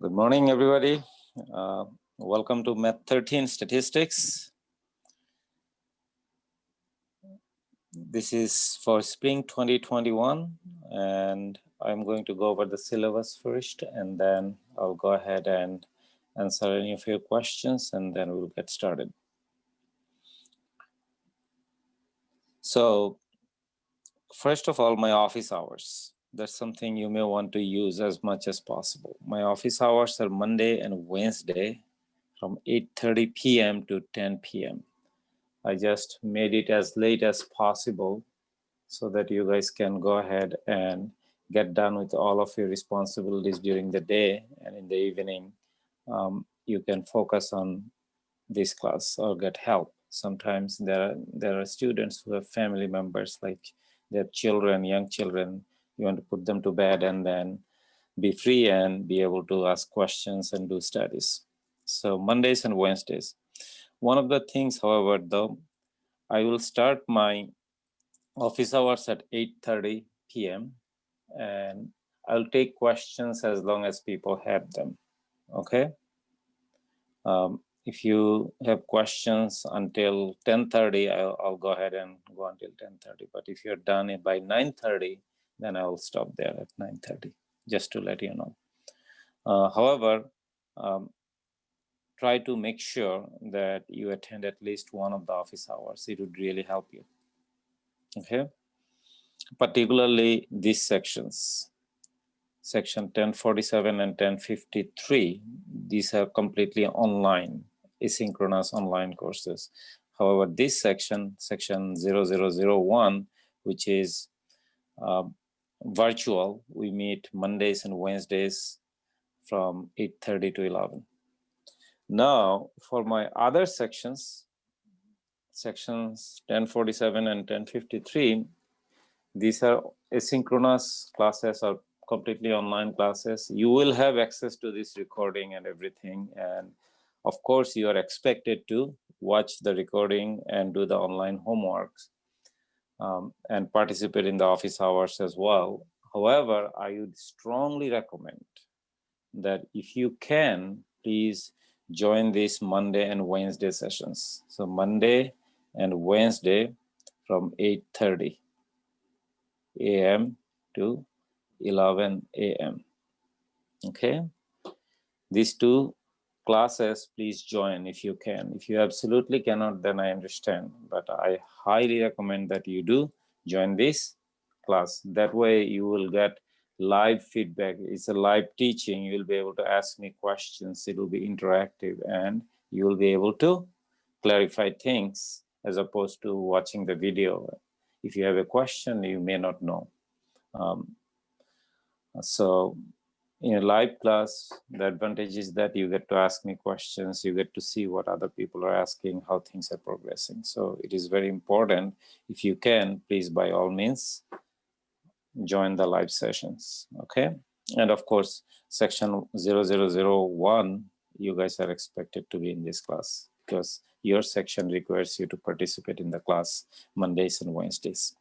Good morning, everybody. Welcome to Math 13 Statistics. This is for spring 2021, and I'm going to go over the syllabus first, and then I'll go ahead and answer any of your questions, and then we'll get started. So, first of all, my office hours. That's something you may want to use as much as possible. My office hours are Monday and Wednesday from 8:30 p.m. to 10 p.m. I just made it as late as possible so that you guys can go ahead and get done with all of your responsibilities during the day, and in the evening you can focus on this class or get help. Sometimes there are students who have family members, like they have children, young children. You want to put them to bed and then be free and be able to ask questions and do studies. So Mondays and Wednesdays. One of the things, however, though, I will start my office hours at 8:30 p.m. and I'll take questions as long as people have them. Okay. If you have questions until 10:30, I'll go ahead and go until 10:30. But if you're done by 9:30, then I will stop there at 9:30, just to let you know. However, try to make sure that you attend at least one of the office hours. It would really help you. Okay. Particularly these sections, section 1047 and 1053, these are completely online, asynchronous online courses. However, this section 0001, which is virtual, we meet Mondays and Wednesdays from 8:30 to 11. Now, for my other sections 1047 and 1053, these are asynchronous classes or completely online classes. You will have access to this recording and everything. And of course, you are expected to watch the recording and do the online homeworks and participate in the office hours as well. However, I would strongly recommend that if you can, please join these Monday and Wednesday sessions. So Monday and Wednesday from 8:30 a.m. to 11 a.m. Okay, these two classes, please join if you can. If you absolutely cannot, then I understand, but I highly recommend that you do join this class. That way you will get live feedback. It's a live teaching. You will be able to ask me questions. It will be interactive, and you will be able to clarify things as opposed to watching the video. If you have a question, you may not know. So in a live class, the advantage is that you get to ask me questions, you get to see what other people are asking, how things are progressing. So it is very important. If you can, please, by all means, join the live sessions, okay? And of course, section 0001, you guys are expected to be in this class because your section requires you to participate in the class Mondays and Wednesdays.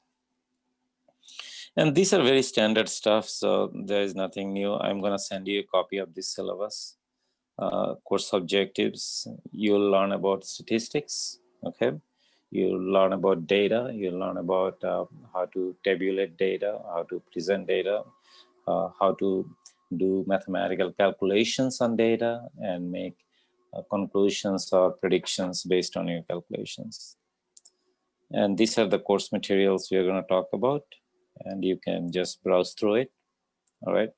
And these are very standard stuff, so there is nothing new. I'm going to send you a copy of this syllabus. Course objectives, you'll learn about statistics, okay? You'll learn about data, you'll learn about how to tabulate data, how to present data, how to do mathematical calculations on data and make conclusions or predictions based on your calculations. And these are the course materials we are going to talk about, and you can just browse through it. All right.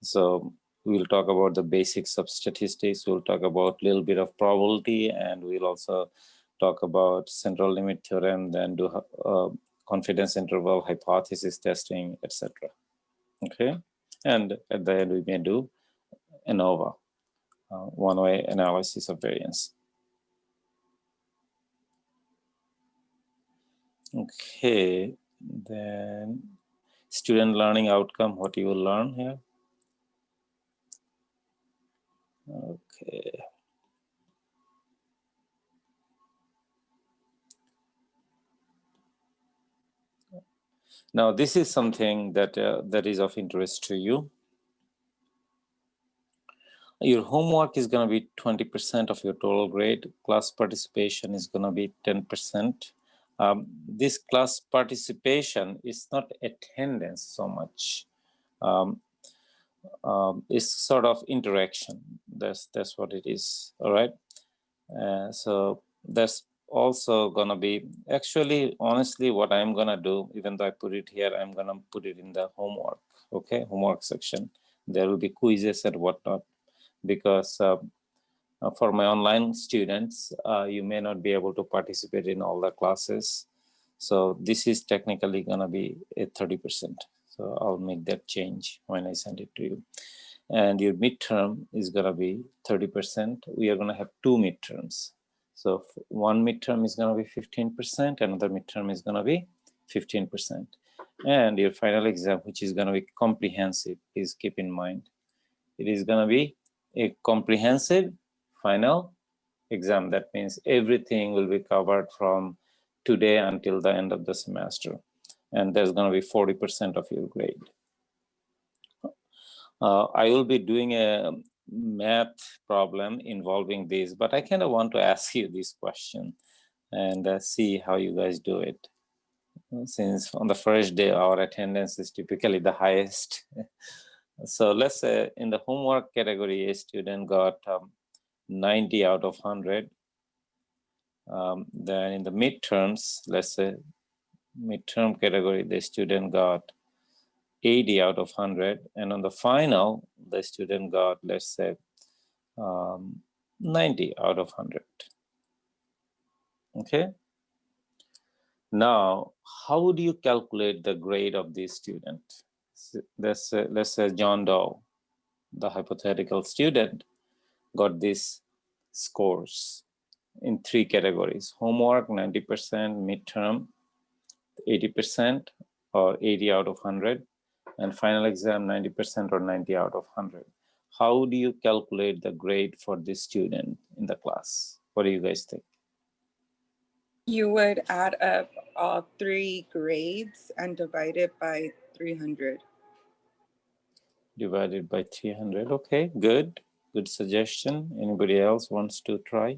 So we'll talk about the basics of statistics. We'll talk about a little bit of probability, and we'll also talk about central limit theorem, then do confidence interval, hypothesis testing, etc. Okay. And at the end, we may do ANOVA, one-way analysis of variance. Okay. Then student learning outcome, what you will learn here. Okay. Now, this is something that that is of interest to you. Your homework is going to be 20% of your total grade. Class participation is going to be 10%. This class participation is not attendance so much. It's sort of interaction. That's what it is. All right. So that's also gonna be, actually, honestly, what I'm gonna do, even though I put it here, I'm gonna put it in the homework. Okay, homework section. There will be quizzes and whatnot, because for my online students, you may not be able to participate in all the classes. So this is technically gonna be a 30%. So I'll make that change when I send it to you. And your midterm is going to be 30%. We are going to have 2 midterms. So one midterm is going to be 15%, another midterm is going to be 15%. And your final exam, which is going to be comprehensive, please keep in mind, it is going to be a comprehensive final exam. That means everything will be covered from today until the end of the semester. And there's going to be 40% of your grade. I will be doing a math problem involving this, but I kind of want to ask you this question and see how you guys do it. Since on the first day, our attendance is typically the highest. So let's say in the homework category, a student got 90 out of 100. Then in the midterms, let's say midterm category, the student got 80 out of 100. And on the final, the student got, let's say, 90 out of 100. Okay. Now, how do you calculate the grade of this student? Let's say John Doe, the hypothetical student, got these scores in 3 categories: homework 90%, midterm 80% or 80 out of 100, and final exam 90% or 90 out of 100. How do you calculate the grade for this student in the class? What do you guys think? You would add up all 3 grades and divide it by 300. Divided by 300. Okay, good. Good suggestion. Anybody else wants to try?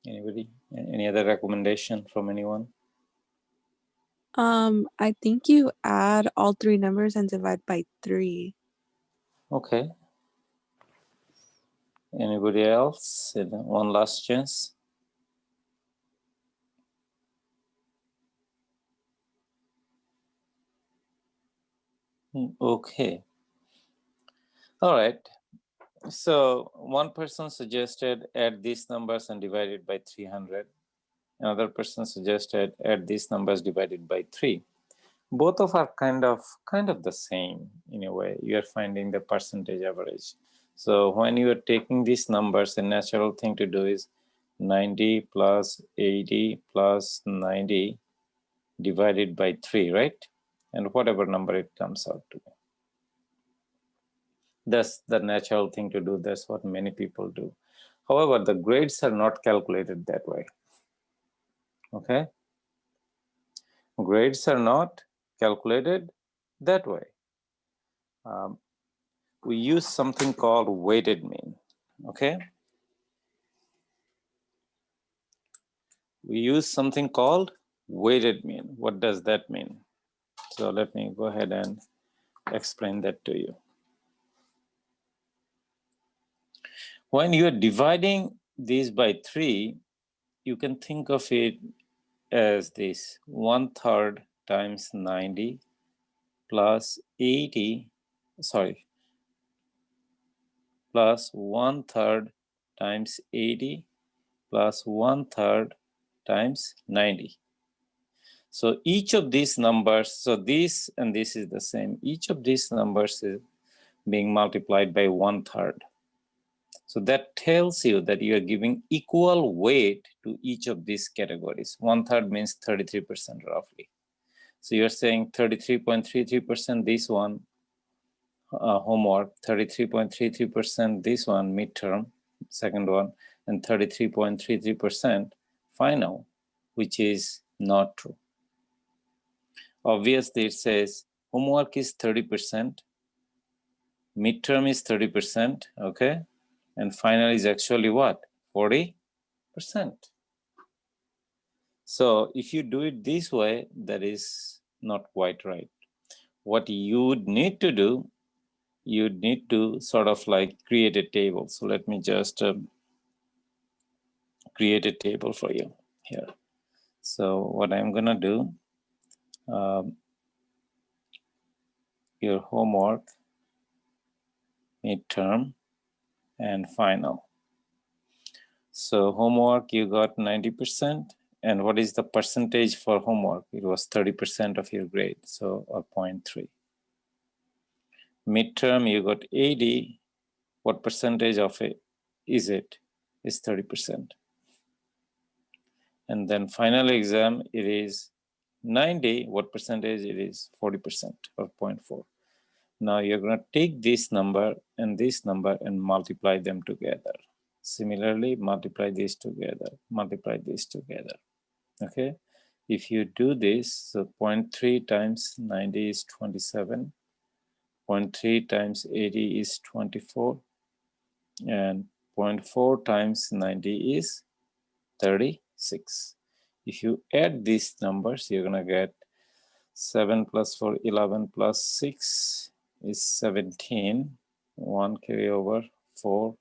Anybody? Any other recommendation from anyone? I think you add all 3 numbers and divide by 3. Okay. Anybody else? One last chance. Okay. All right. So one person suggested add these numbers and divide it by 300. Another person suggested add these numbers divided by 3. Both of are kind of the same in a way. You are finding the percentage average. So when you are taking these numbers, the natural thing to do is 90 plus 80 plus 90 divided by 3, right? And whatever number it comes out to be. That's the natural thing to do. That's what many people do. However, the grades are not calculated that way. Okay? Grades are not calculated that way. We use something called weighted mean. Okay? We use something called weighted mean. What does that mean? So let me go ahead and explain that to you. When you are dividing these by 3, you can think of it as this: 1/3 times 90 plus 80, plus 1/3 times 80 plus 1/3 times 90. So each of these numbers, so this and this is the same. Each of these numbers is being multiplied by 1/3. So that tells you that you are giving equal weight to each of these categories. 1/3 means 33% roughly. So you're saying 33.33% this one, homework, 33.33% this one, midterm, second one, and 33.33% final, which is not true. Obviously, it says homework is 30%, midterm is 30%, okay? And final is actually what? 40%. So if you do it this way, that is not quite right. What you would need to do, you need to sort of like create a table. So let me just create a table for you here. So what I'm gonna do, your homework, midterm, and final. So homework, you got 90%. And what is the percentage for homework? It was 30% of your grade, so or 0.3. Midterm, you got 80. What percentage of it is it? Is 30%. And then final exam, it is 90. What percentage it is? 40% or 0.4. Now you're going to take this number and multiply them together. Similarly, multiply these together, okay? If you do this, so 0.3 times 90 is 27, 0.3 times 80 is 24, and 0.4 times 90 is 36. If you add these numbers, you're gonna get 7 plus 4, 11 plus 6 is 17, 1 carry over, 4,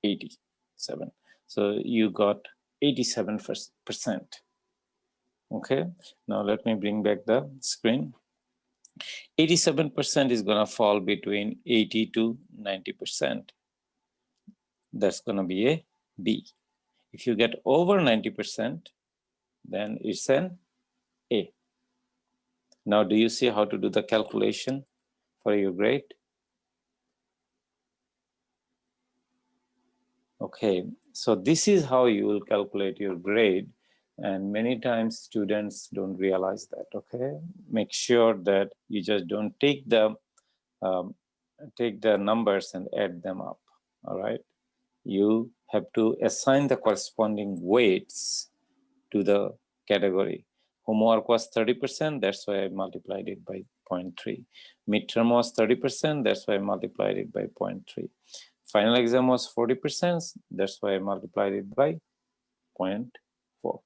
87. So you got 87%. Okay, now let me bring back the screen. 87% is gonna fall between 80 to 90%. That's gonna be a B. If you get over 90%, then it's an A. Now, do you see how to do the calculation for your grade? Okay, so this is how you will calculate your grade. And many times students don't realize that, okay? Make sure that you just don't take the numbers and add them up, all right? You have to assign the corresponding weights to the category. Homework was 30%, that's why I multiplied it by 0.3. Midterm was 30%, that's why I multiplied it by 0.3. Final exam was 40%, that's why I multiplied it by 0.4.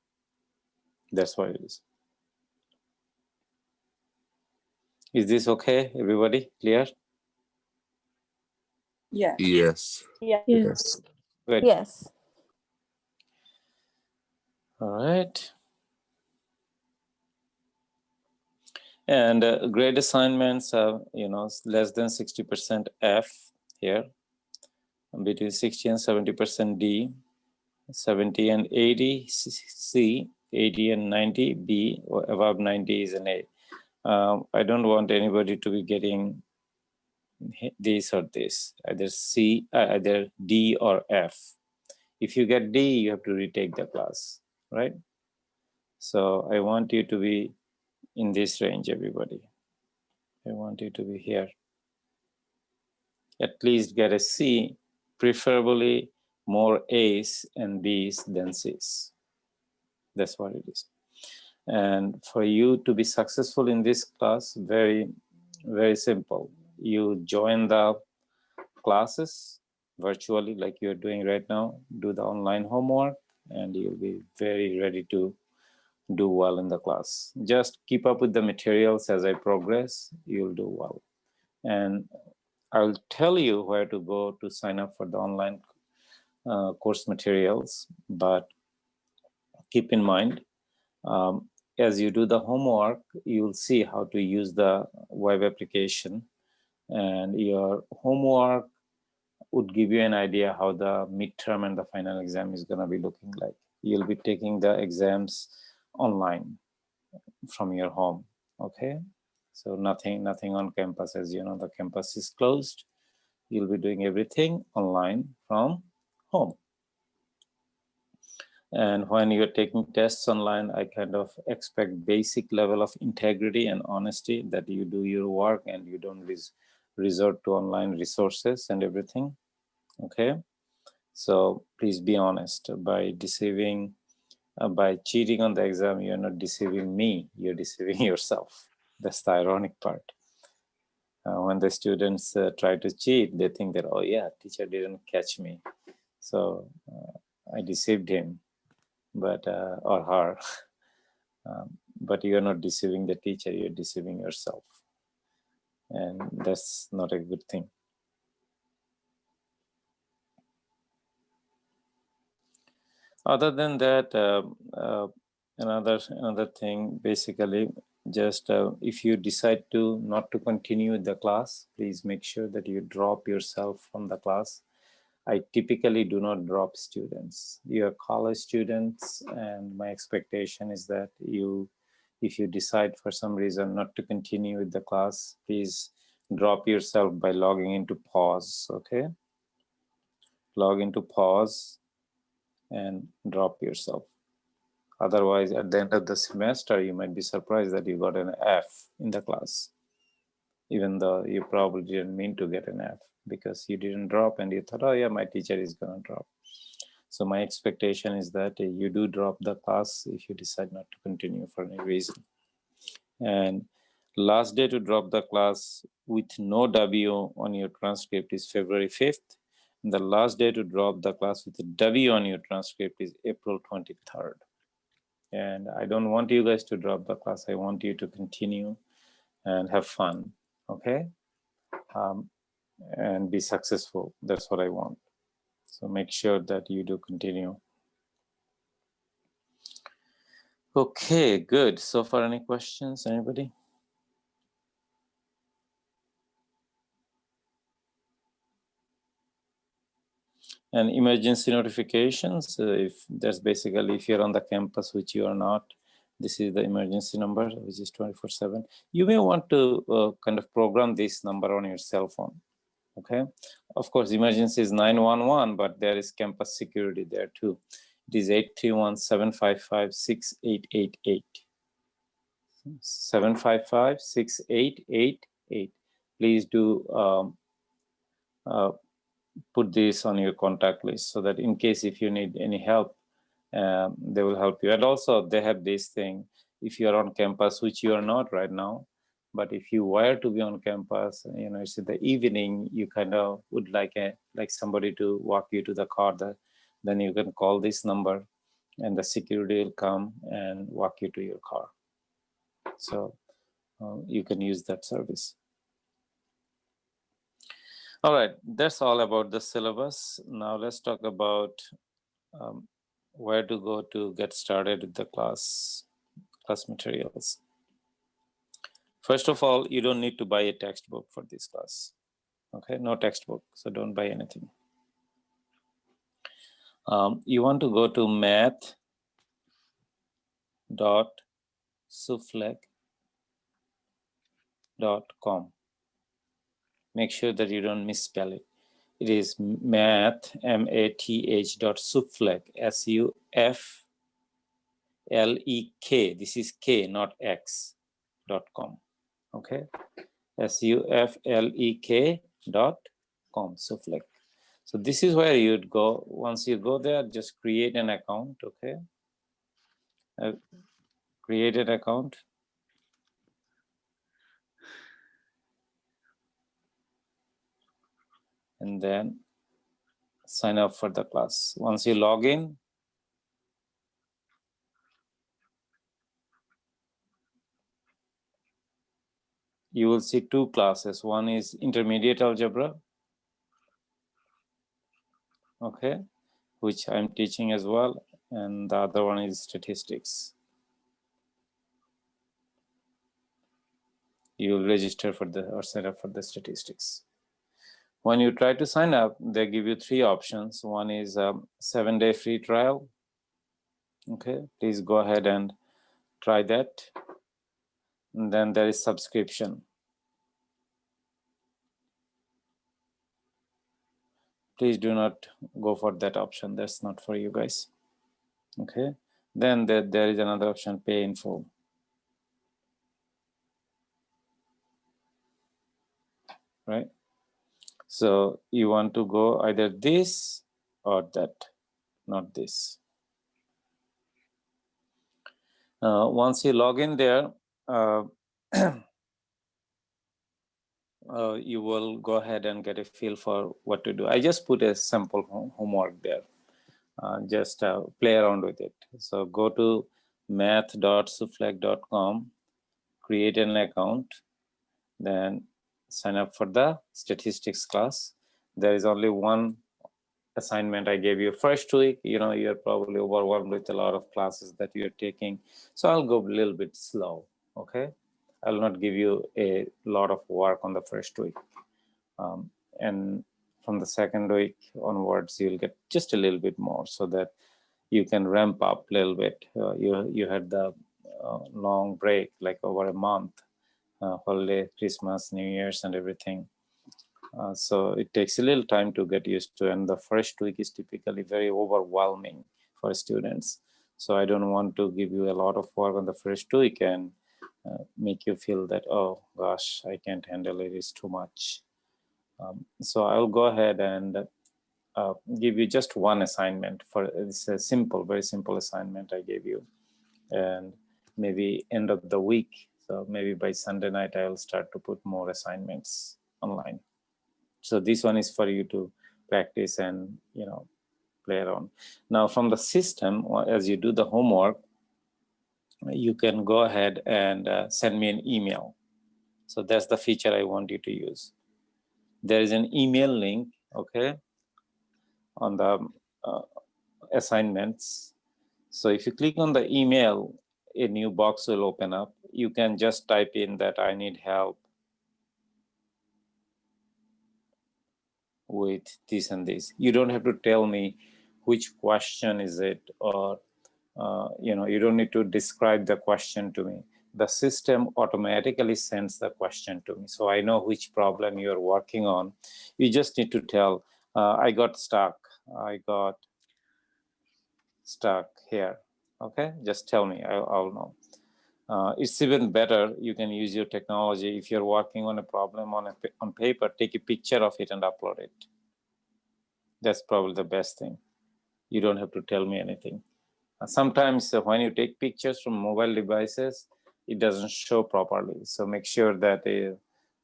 That's what it is. Is this okay, everybody? Clear? Yeah. Yes. Yes. Good. Yes. All right. And grade assignments are, less than 60% F here, between 60 and 70% D, 70 and 80 C, 80 and 90 B, or above 90 is an A. I don't want anybody to be getting this or this, either C, either D or F. If you get D, you have to retake the class, right? So I want you to be in this range, everybody. I want you to be here. At least get a C, preferably more A's and B's than C's. That's what it is. And for you to be successful in this class, very, very simple. You join the classes virtually like you're doing right now, do the online homework, and you'll be very ready to do well in the class. Just keep up with the materials as I progress, you'll do well. And I'll tell you where to go to sign up for the online course materials, but keep in mind, as you do the homework, you'll see how to use the web application, and your homework would give you an idea how the midterm and the final exam is going to be looking like. You'll be taking the exams online from your home, okay? So nothing on campus. As you know, the campus is closed. You'll be doing everything online from home. And when you're taking tests online, I kind of expect basic level of integrity and honesty, that you do your work and you don't resort to online resources and everything, okay? So please be honest. By deceiving by cheating on the exam, you're not deceiving me, you're deceiving yourself. That's the ironic part. When the students try to cheat, they think that, oh yeah, teacher didn't catch me, so I deceived him, but or her. But you're not deceiving the teacher, you're deceiving yourself. And that's not a good thing. Other than that, another thing, basically, just if you decide to not to continue with the class, please make sure that you drop yourself from the class. I typically do not drop students. You are college students, and my expectation is that if you decide for some reason not to continue with the class, please drop yourself by logging into pause, okay? Log into pause and drop yourself. Otherwise, at the end of the semester, you might be surprised that you got an F in the class, even though you probably didn't mean to get an F because you didn't drop and you thought, oh yeah, my teacher is going to drop. So my expectation is that you do drop the class if you decide not to continue for any reason. And last day to drop the class with no W on your transcript is February 5th. And the last day to drop the class with a W on your transcript is April 23rd. And I don't want you guys to drop the class. I want you to continue and have fun, okay? And be successful. That's what I want. So make sure that you do continue. Okay, good. So far, any questions, anybody? And emergency notifications, if that's basically if you're on the campus, which you are not, this is the emergency number, which is 24/7. You may want to kind of program this number on your cell phone, okay? Of course, emergency is 911, but there is campus security there too. It is 831-755-6888. 755-6888. Please do put this on your contact list so that in case if you need any help, they will help you. And also they have this thing, if you are on campus, which you are not right now, but if you were to be on campus, you know, it's in the evening, you kind of would like somebody to walk you to the car, then you can call this number and the security will come and walk you to your car. So you can use that service. All right, that's all about the syllabus. Now let's talk about where to go to get started with the class materials. First of all, you don't need to buy a textbook for this class. Okay, no textbook, so don't buy anything. You want to go to math.suflec.com. Make sure that you don't misspell it. It is math, math.suflec, SUFLEK. This is K, not X.com. Okay, SUFLEK.com, Suflec. So this is where you'd go. Once you go there, just create an account, okay? Create an account. And then sign up for the class. Once you log in, you will see two classes. One is intermediate algebra, okay, which I'm teaching as well. And the other one is statistics. You will register for or sign up for the statistics. When you try to sign up, they give you three options. One is a 7-day free trial. Okay, please go ahead and try that. And then there is subscription. Please do not go for that option. That's not for you guys. Okay, then there is another option, pay in full. Right? So you want to go either this or that, not this. Once you log in there, you will go ahead and get a feel for what to do. I just put a simple homework there. Just play around with it. So go to math.suflag.com, create an account, then sign up for the statistics class. There is only one assignment I gave you first week. You're probably overwhelmed with a lot of classes that you're taking. So I'll go a little bit slow, okay? I'll not give you a lot of work on the first week. And from the second week onwards, you'll get just a little bit more so that you can ramp up a little bit. You had the long break, like over a month, holiday, Christmas, New Year's, and everything. So it takes a little time to get used to, and the first week is typically very overwhelming for students. So I don't want to give you a lot of work on the first week and make you feel that, oh gosh, I can't handle it, it's too much. So I'll go ahead and give you just one assignment. It's a simple, very simple assignment I gave you, and maybe end of the week. So maybe by Sunday night, I'll start to put more assignments online. So this one is for you to practice and play around. Now from the system, as you do the homework, you can go ahead and send me an email. So that's the feature I want you to use. There is an email link, okay, on the assignments. So if you click on the email, a new box will open up. You can just type in that I need help with this and this. You don't have to tell me which question is it, or you don't need to describe the question to me. The system automatically sends the question to me, so I know which problem you're working on. You just need to tell, I got stuck here. Okay, just tell me, I'll know. It's even better, you can use your technology. If you're working on a problem on paper, take a picture of it and upload it. That's probably the best thing. You don't have to tell me anything. Sometimes when you take pictures from mobile devices, it doesn't show properly. So make sure that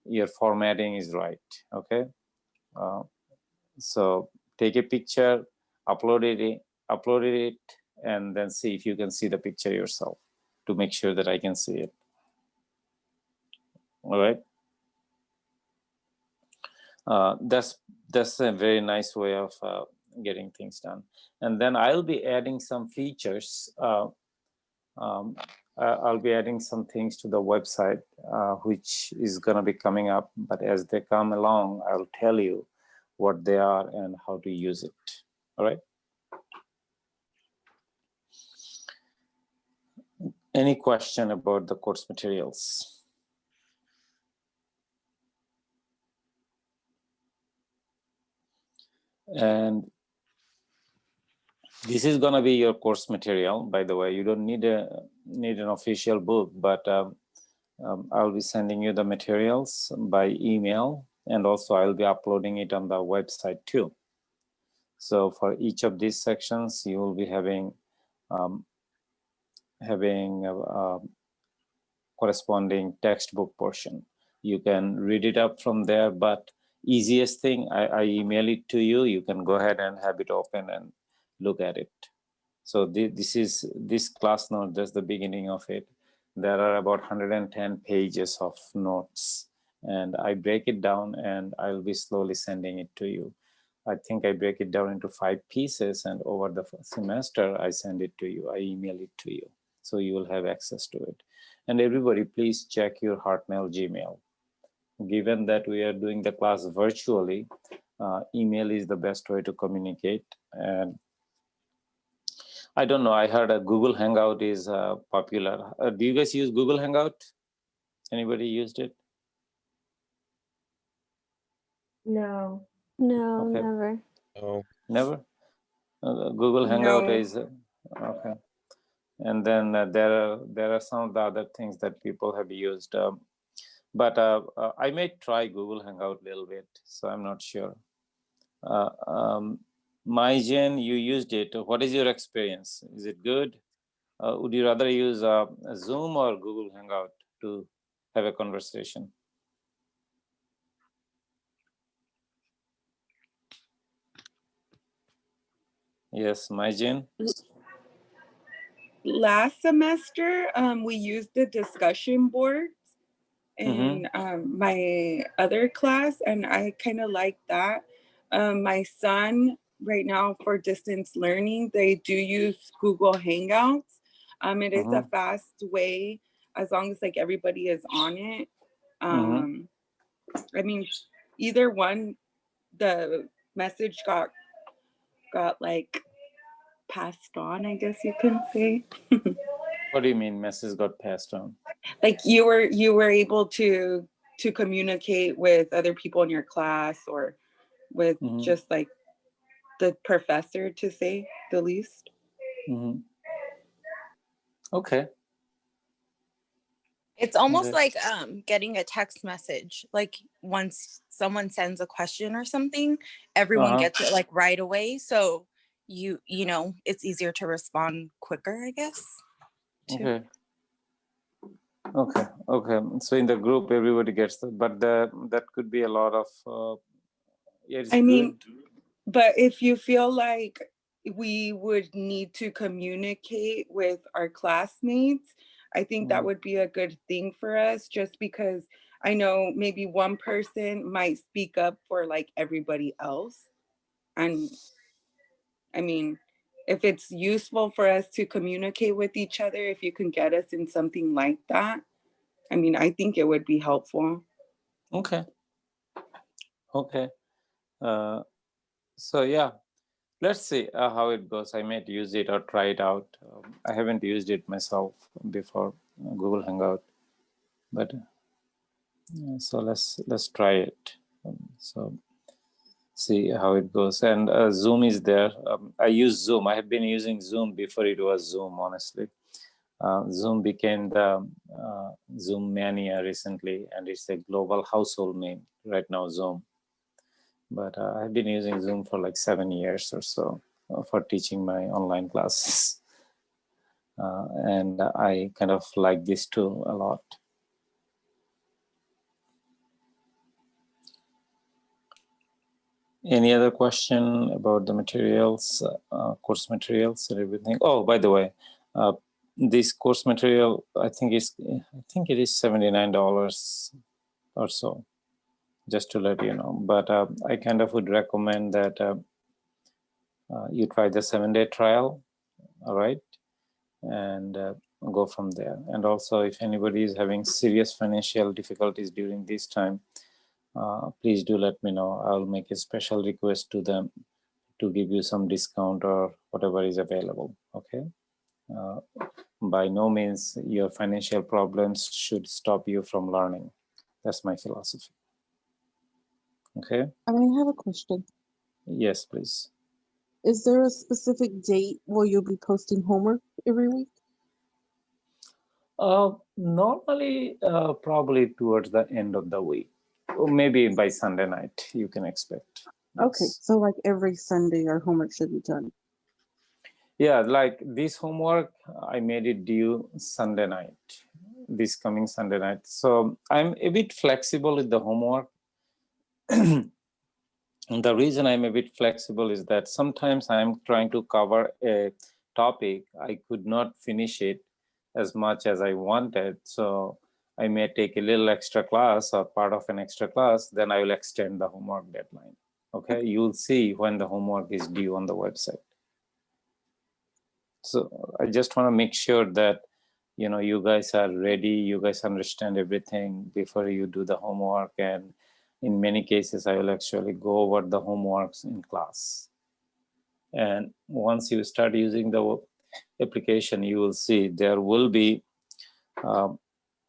your formatting is right, okay? So take a picture, upload it, and then see if you can see the picture yourself to make sure that I can see it. All right. That's a very nice way of getting things done. And then I'll be adding some features. I'll be adding some things to the website, which is going to be coming up. But as they come along, I'll tell you what they are and how to use it. All right. Any question about the course materials? And this is going to be your course material, by the way. You don't need an official book, but I'll be sending you the materials by email, and also I'll be uploading it on the website too. So for each of these sections, you will be having corresponding textbook portion. You can read it up from there, but easiest thing, I email it to you. You can go ahead and have it open and look at it. So this class note, that's the beginning of it. There are about 110 pages of notes, and I break it down and I'll be slowly sending it to you. I think I break it down into 5 pieces, and over the semester, I send it to you. I email it to you, so you will have access to it. And everybody, please check your Hotmail Gmail. Given that we are doing the class virtually, email is the best way to communicate. And I don't know, I heard a Google Hangout is popular. Do you guys use Google Hangout? Anybody used it? No. No, Okay. never. Oh, Never? Google Hangout No. is, okay. And then there are some of the other things that people have used. But I may try Google Hangout a little bit, so I'm not sure. Mygen, you used it. What is your experience? Is it good? Would you rather use Zoom or Google Hangout to have a conversation? Yes, Maijin? Last semester, we used the discussion boards in my other class, and I kind of like that. My son, right now for distance learning, they do use Google Hangouts. It is a fast way, as long as like everybody is on it. I mean, either one, the message got like passed on, I guess you can say. What do you mean message got passed on? Like you were able to communicate with other people in your class, or with just like the professor, to say the least. Okay. It's almost like getting a text message. Like once someone sends a question or something, everyone gets it like right away. So you know, it's easier to respond quicker, I guess. Okay. So in the group, everybody gets that, but that could be a lot of. Yeah, it's I mean, good. but if you feel like we would need to communicate with our classmates, I think that would be a good thing for us, just because I know maybe one person might speak up for like everybody else. And I mean, if it's useful for us to communicate with each other, if you can get us in something like that, I mean, I think it would be helpful. Okay. So yeah, let's see how it goes. I might use it or try it out. I haven't used it myself before, Google Hangout, but so let's try it. So see how it goes. And Zoom is there. I use Zoom. I have been using Zoom before it was Zoom, honestly. Zoom became the Zoom mania recently, and it's a global household name right now, Zoom. But I've been using Zoom for like 7 years or so for teaching my online classes. And I kind of like this tool a lot. Any other question about the materials, course materials and everything? Oh, by the way, this course material, I think it is $79 or so, just to let you know. But I kind of would recommend that you try the 7-day trial, all right, and go from there. And also, if anybody is having serious financial difficulties during this time, please do let me know. I'll make a special request to them to give you some discount or whatever is available, okay? By no means your financial problems should stop you from learning. That's my philosophy. Okay? I have a question. Yes, please. Is there a specific date where you'll be posting homework every week? Normally, probably towards the end of the week, or maybe by Sunday night, you can expect. Okay, Yes. so like every Sunday, our homework should be done. Yeah, like this homework, I made it due Sunday night, this coming Sunday night. So I'm a bit flexible with the homework. And the reason I'm a bit flexible is that sometimes I'm trying to cover a topic, I could not finish it as much as I wanted. So I may take a little extra class or part of an extra class, then I will extend the homework deadline. Okay, you'll see when the homework is due on the website. So I just want to make sure that, you know, you guys are ready, you guys understand everything before you do the homework. And in many cases, I will actually go over the homeworks in class. And once you start using the application, you will see there will be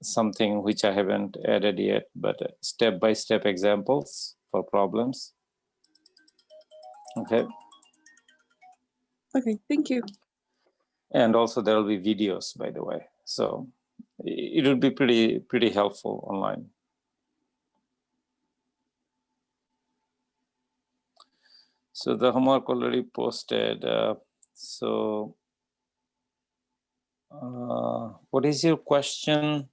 something which I haven't added yet, but step-by-step examples for problems. Okay. Okay, thank you. And also there will be videos, by the way. So it will be pretty helpful online. So the homework already posted. So What is your question,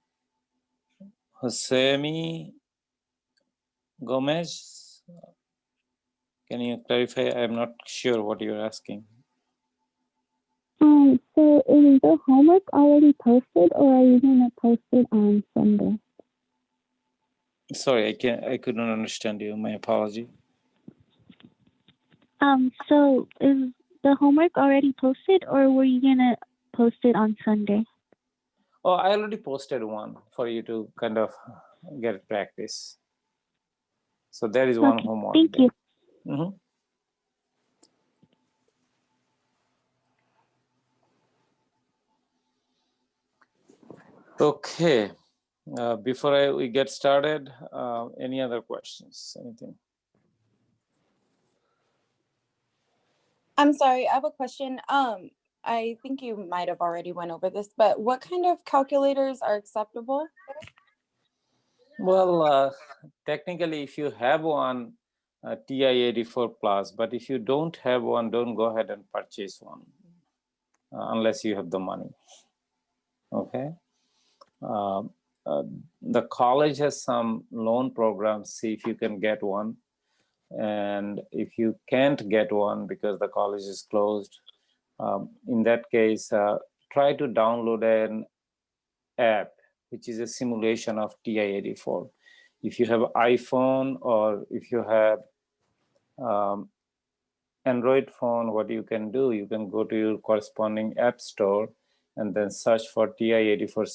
Hosemi Gomez? Can you clarify? I'm not sure what you're asking. So is the homework already posted, or are you going to post it on Sunday? Sorry, I couldn't understand you. My apology. So is the homework already posted, or were you going to post it on Sunday? Oh, I already posted one for you to kind of get practice. So there is one homework. Thank you. Mm-hmm. Okay. Before we get started, any other questions? Anything? I'm sorry, I have a question. I think you might have already went over this, but what kind of calculators are acceptable? Well, technically, if you have one, TI-84 plus, but if you don't have one, don't go ahead and purchase one unless you have the money. Okay. The college has some loan programs. See if you can get one. And if you can't get one because the college is closed, in that case, try to download an app, which is a simulation of TI-84. If you have iPhone or if you have Android phone, what you can do, you can go to your corresponding app store and then search for TI-84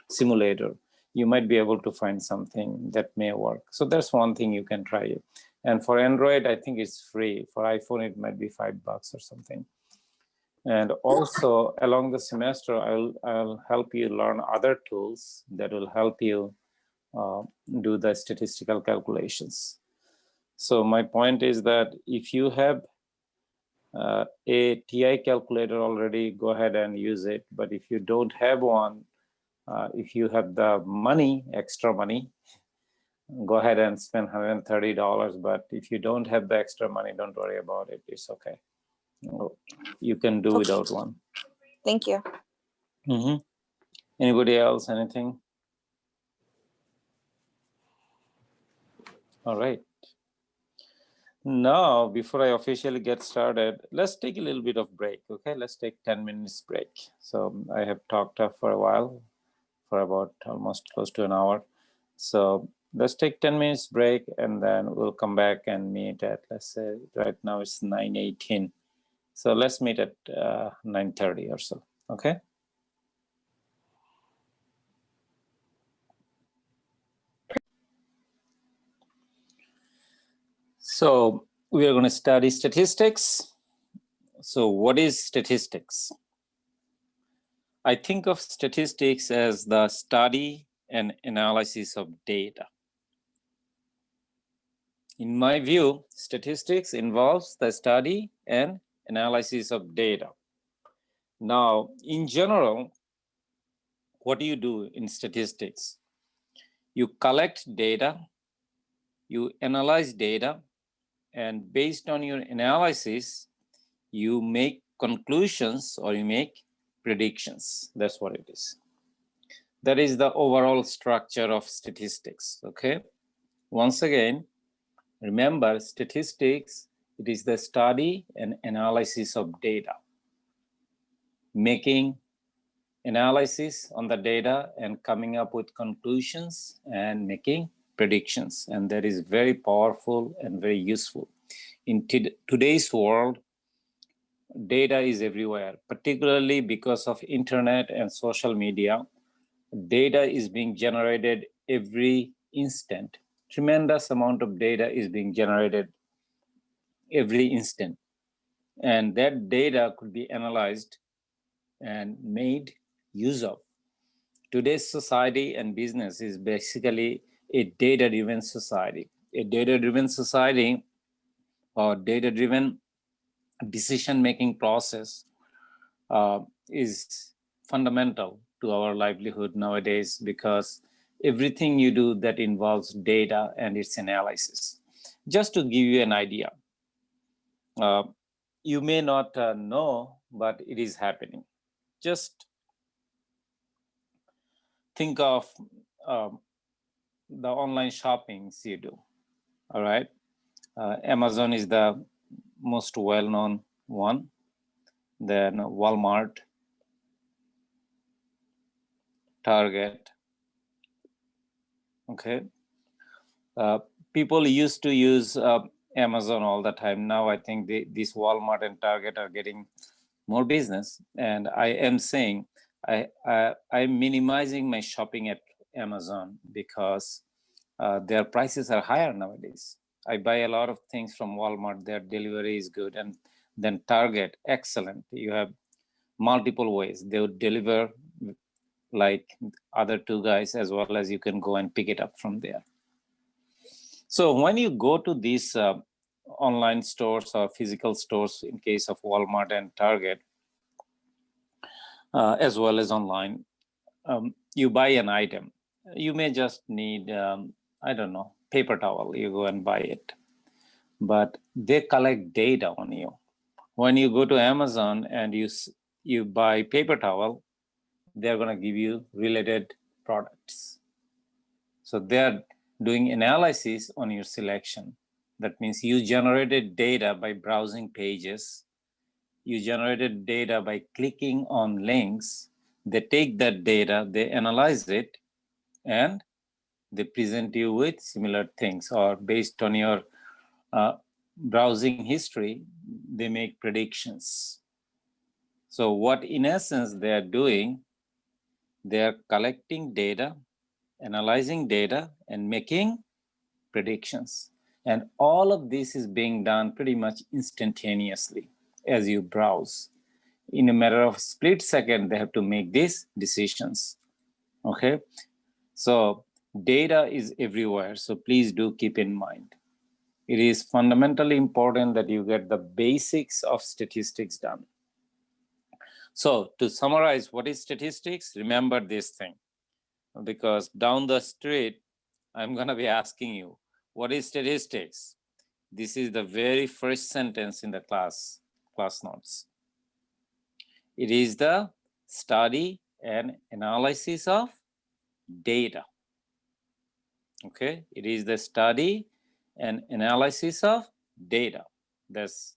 simulator. You might be able to find something that may work. So that's one thing you can try it. And for Android, I think it's free. For iPhone, it might be $5 or something. And also along the semester, I'll help you learn other tools that will help you do the statistical calculations. So my point is that if you have a TI calculator already, go ahead and use it. But if you don't have one, if you have the money, extra money, go ahead and spend $130. But if you don't have the extra money, don't worry about it. It's okay. You can do without one. Thank you. Mm-hmm. Anybody else? Anything? All right. Now, before I officially get started, let's take a little bit of break, okay? Let's take 10 minutes break. So I have talked for a while, for about almost close to an hour. So let's take 10 minutes break and then we'll come back and meet at, let's say, right now it's 9:18. So let's meet at 9:30 or so, okay? So we are going to study statistics. So what is statistics? I think of statistics as the study and analysis of data. In my view, statistics involves the study and analysis of data. Now, in general, what do you do in statistics? You collect data, you analyze data, and based on your analysis, you make conclusions or you make predictions. That's what it is. That is the overall structure of statistics, okay? Once again, remember statistics, it is the study and analysis of data. Making analysis on the data and coming up with conclusions and making predictions. And that is very powerful and very useful. In today's world, data is everywhere, particularly because of internet and social media. Data is being generated every instant. Tremendous amount of data is being generated every instant. And that data could be analyzed and made use of. Today's society and business is basically a data-driven society. A data-driven society or data-driven decision-making process is fundamental to our livelihood nowadays because everything you do that involves data and its analysis. Just to give you an idea, you may not know, but it is happening. Just think of the online shoppings you do, all right? Amazon is the most well-known one, then Walmart, Target, okay? People used to use Amazon all the time. Now I think this Walmart and Target are getting more business, and I am saying I'm minimizing my shopping at Amazon because their prices are higher nowadays. I buy a lot of things from Walmart, their delivery is good, and then Target, excellent. You have multiple ways. They would deliver like other two guys, as well as you can go and pick it up from there. So when you go to these online stores or physical stores, in case of Walmart and Target, as well as online, you buy an item. You may just need, I don't know, paper towel. You go and buy it. But they collect data on you. When you go to Amazon and you buy paper towel, they're going to give you related products. So they're doing analysis on your selection. That means you generated data by browsing pages. You generated data by clicking on links. They take that data, they analyze it, and they present you with similar things, or based on your browsing history, they make predictions. So what in essence they are doing, they are collecting data, analyzing data, and making predictions. And all of this is being done pretty much instantaneously as you browse. In a matter of split second, they have to make these decisions, okay? So data is everywhere, so please do keep in mind. It is fundamentally important that you get the basics of statistics done. So to summarize, what is statistics? Remember this thing, because down the street, I'm gonna be asking you, what is statistics? This is the very first sentence in the class notes. It is the study and analysis of data. Okay, it is the study and analysis of data. That's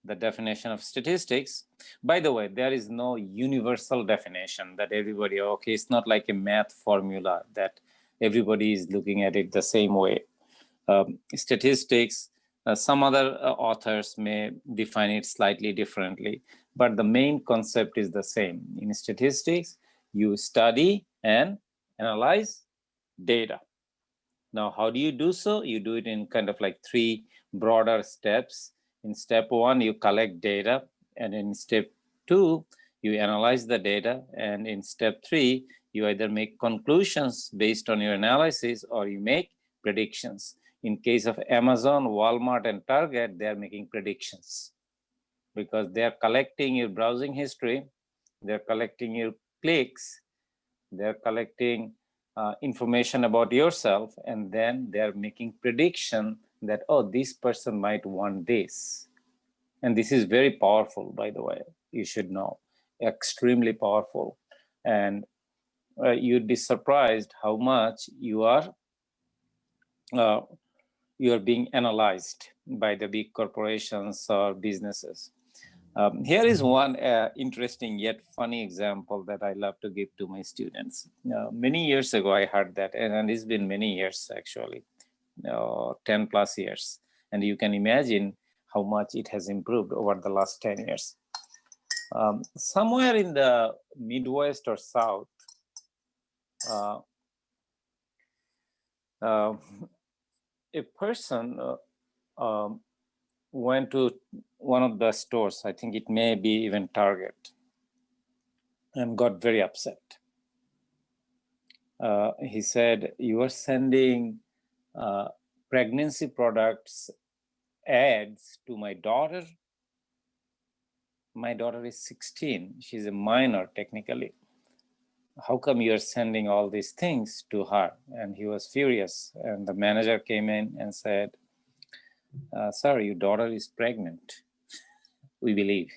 the definition of statistics. By the way, there is no universal definition that everybody, okay, it's not like a math formula that everybody is looking at it the same way. Statistics, some other authors may define it slightly differently, but the main concept is the same. In statistics, you study and analyze data. Now, how do you do so? You do it in kind of like three broader steps. In step one, you collect data, and in step two, you analyze the data, and in step three, you either make conclusions based on your analysis or you make predictions. In case of Amazon, Walmart, and Target, they are making predictions because they are collecting your browsing history, they're collecting your clicks, they're collecting information about yourself, and then they're making prediction that, oh, this person might want this. And this is very powerful, by the way, you should know, extremely powerful. And you'd be surprised how much you are being analyzed by the big corporations or businesses. Here is one interesting yet funny example that I love to give to my students. Many years ago, I heard that, and it's been many years actually, 10 plus years. And you can imagine how much it has improved over the last 10 years. Somewhere in the Midwest or South, a person went to one of the stores, I think it may be even Target, and got very upset. He said, you are sending pregnancy products ads to my daughter. My daughter is 16. She's a minor technically. How come you're sending all these things to her? And he was furious. And the manager came in and said, sir, your daughter is pregnant, we believe.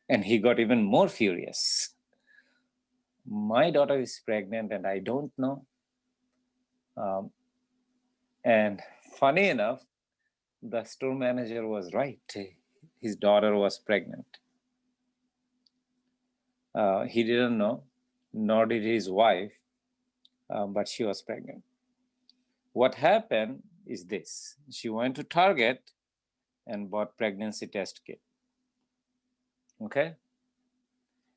And he got even more furious. my daughter is pregnant and I don't know. And funny enough, the store manager was right. His daughter was pregnant. He didn't know, nor did his wife, but she was pregnant. What happened is this. She went to Target and bought pregnancy test kit. Okay?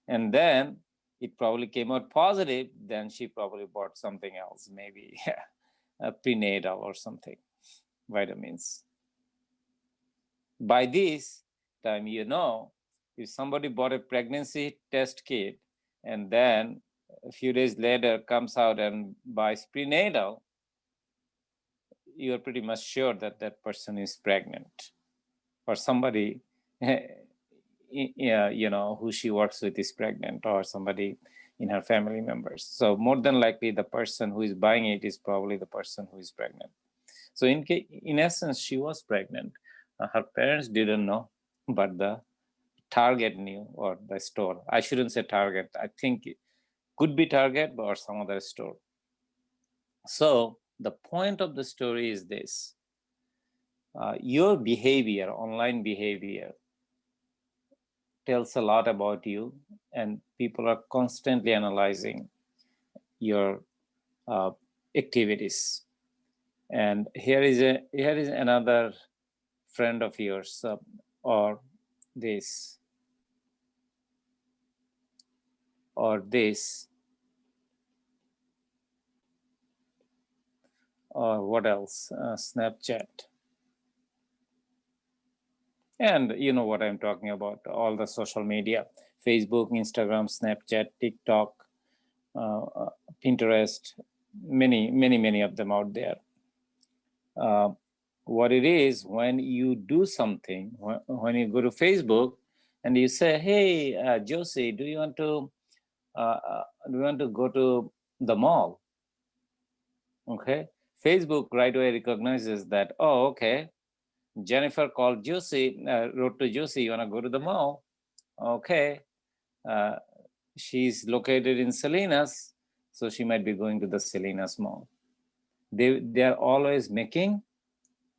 And then it probably came out positive. Then she probably bought something else, maybe a prenatal or something, vitamins. By this time, you know, if somebody bought a pregnancy test kit and then a few days later comes out and buys prenatal, you're pretty much sure that that person is pregnant, or somebody you know, who she works with is pregnant, or somebody in her family members. So more than likely the person who is buying it is probably the person who is pregnant. So in essence, she was pregnant. Her parents didn't know, but the Target knew, or the store. I shouldn't say Target. I think it could be Target or some other store. So the point of the story is this. Your behavior, online behavior, tells a lot about you, and people are constantly analyzing your activities. And here is another friend of yours, or this, or this, or what else? Snapchat. And you know what I'm talking about, all the social media, Facebook, Instagram, Snapchat, TikTok, Pinterest, many of them out there. What it is, when you do something, when you go to Facebook and you say, hey, Josie, do you want to go to the mall? Okay, Facebook right away recognizes that, oh, okay, Jennifer called Josie, wrote to Josie, you want to go to the mall? Okay, she's located in Salinas, so she might be going to the Salinas mall. They are always making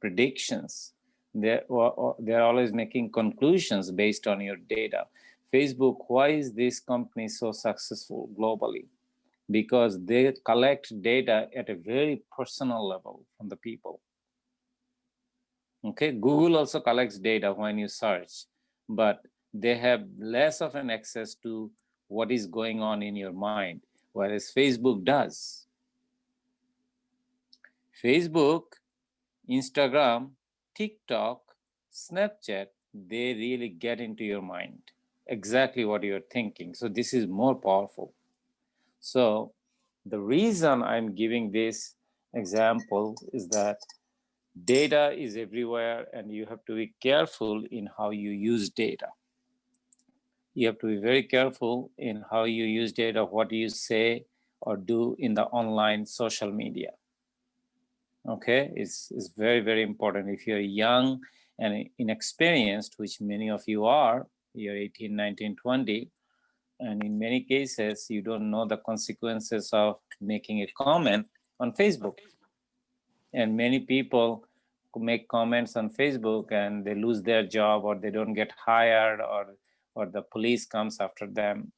predictions. They're always making conclusions based on your data. Facebook, why is this company so successful globally? Because they collect data at a very personal level from the people. Okay, Google also collects data when you search, but they have less of an access to what is going on in your mind, whereas Facebook does. Facebook, Instagram, TikTok, Snapchat, they really get into your mind, exactly what you're thinking. So this is more powerful. So the reason I'm giving this example is that data is everywhere, and you have to be careful in how you use data. You have to be very careful in how you use data, what you say or do in the online social media. Okay, it's very important. If you're young and inexperienced, which many of you are, you're 18, 19, 20, and in many cases, you don't know the consequences of making a comment on Facebook. And many people make comments on Facebook and they lose their job, or they don't get hired, or the police comes after them.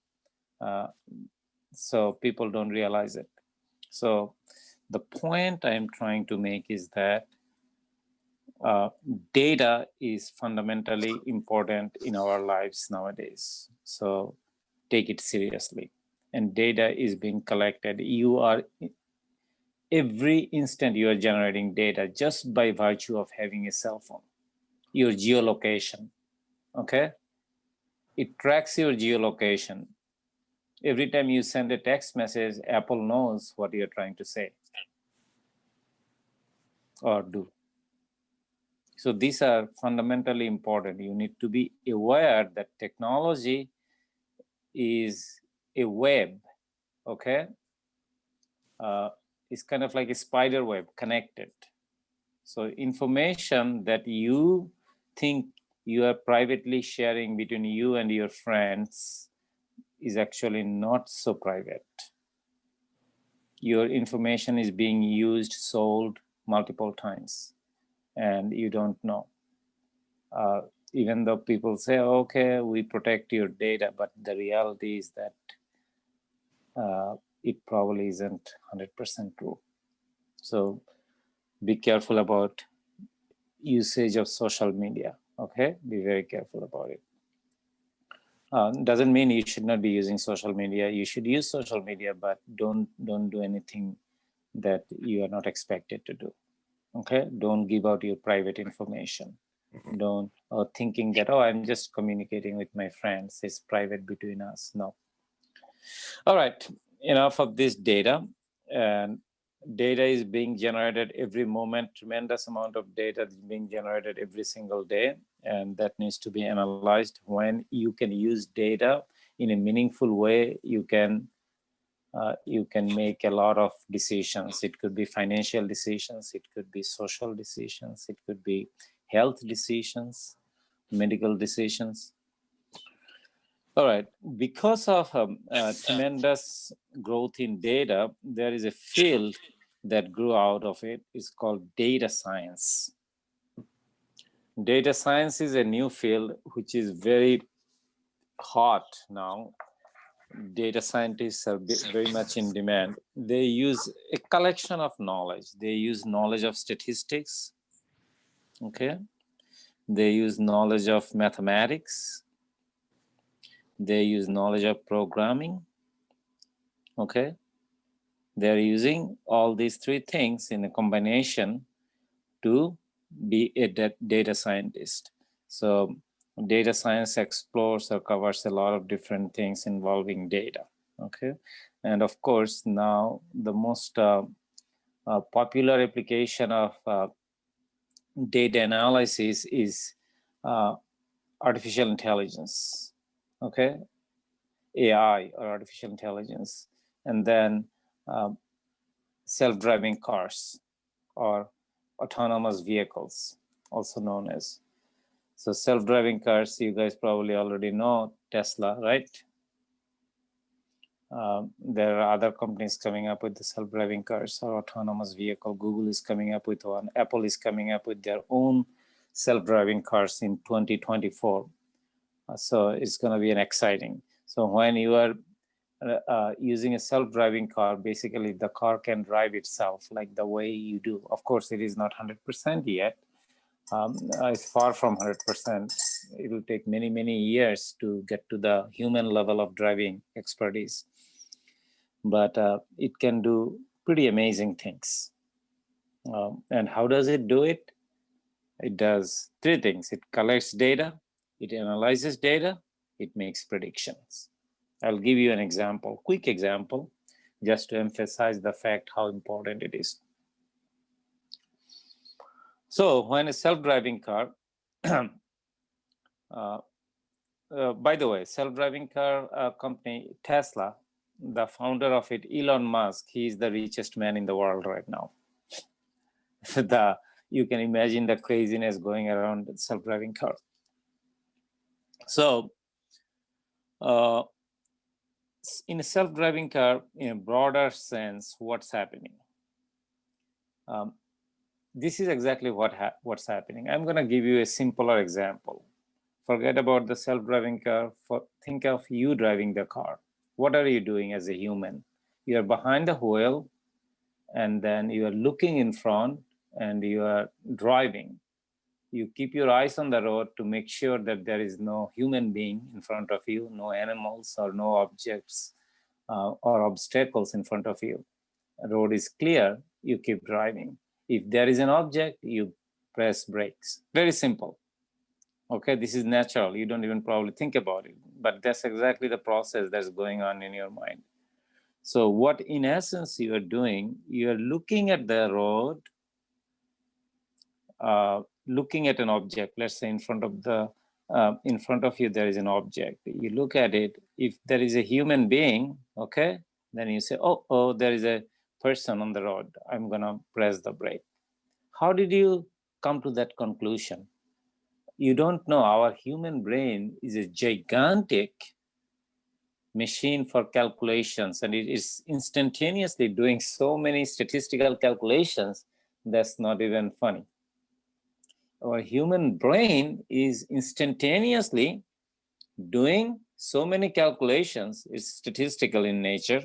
So people don't realize it. So the point I'm trying to make is that data is fundamentally important in our lives nowadays. So take it seriously. And data is being collected. You are, every instant you are generating data just by virtue of having a cell phone. Your geolocation, okay? It tracks your geolocation. Every time you send a text message, Apple knows what you're trying to say or do. So these are fundamentally important. You need to be aware that technology is a web, okay? It's kind of like a spider web connected. So information that you think you are privately sharing between you and your friends is actually not so private. Your information is being used, sold multiple times, and you don't know. Even though people say, okay, we protect your data, but the reality is that it probably isn't 100% true. So be careful about usage of social media, okay? Be very careful about it. Doesn't mean you should not be using social media. You should use social media, but don't do anything that you are not expected to do, okay? Don't give out your private information. Don't, or thinking that, oh, I'm just communicating with my friends, it's private between us. No. All right, enough of this data. And data is being generated every moment. Tremendous amount of data is being generated every single day, and that needs to be analyzed. When you can use data in a meaningful way, you can make a lot of decisions. It could be financial decisions, it could be social decisions, it could be health decisions, medical decisions. All right, because of tremendous growth in data, there is a field that grew out of it. It's called data science. Data science is a new field which is very hot now. Data scientists are very much in demand. They use a collection of knowledge. They use knowledge of statistics, okay? They use knowledge of mathematics. They use knowledge of programming, okay? They're using all these three things in a combination to be a data scientist. So data science explores or covers a lot of different things involving data, okay? And of course, now the most popular application of data analysis is artificial intelligence, okay? AI or artificial intelligence, and then self-driving cars or autonomous vehicles, also known as. So self-driving cars, you guys probably already know Tesla, right? There are other companies coming up with the self-driving cars or autonomous vehicle. Google is coming up with one. Apple is coming up with their own self-driving cars in 2024. So it's going to be an exciting. So when you are using a self-driving car, basically the car can drive itself like the way you do. Of course, it is not 100% yet. It's far from 100%. It will take many, many years to get to the human level of driving expertise. But it can do pretty amazing things. And how does it do it? It does three things. It collects data, it analyzes data, it makes predictions. I'll give you an example, quick example, just to emphasize the fact how important it is. So when a self-driving car, by the way, self-driving car company, Tesla, the founder of it, Elon Musk, he is the richest man in the world right now. You can imagine the craziness going around the self-driving car. So in a self-driving car, in a broader sense, what's happening? This is exactly what's happening. I'm going to give you a simpler example. Forget about the self-driving car. Think of you driving the car. What are you doing as a human? You're behind the wheel, and then you are looking in front, and you are driving. You keep your eyes on the road to make sure that there is no human being in front of you, no animals or no objects or obstacles in front of you. The road is clear, you keep driving. If there is an object, you press brakes. Very simple. Okay, this is natural. You don't even probably think about it, but that's exactly the process that's going on in your mind. So what in essence you are doing, you are looking at the road, looking at an object. Let's say in front of you there is an object. You look at it. If there is a human being, okay, then you say, oh, there is a person on the road. I'm gonna press the brake. How did you come to that conclusion? You don't know. Our human brain is a gigantic machine for calculations, and it is instantaneously doing so many statistical calculations that's not even funny. Our human brain is instantaneously doing so many calculations. It's statistical in nature,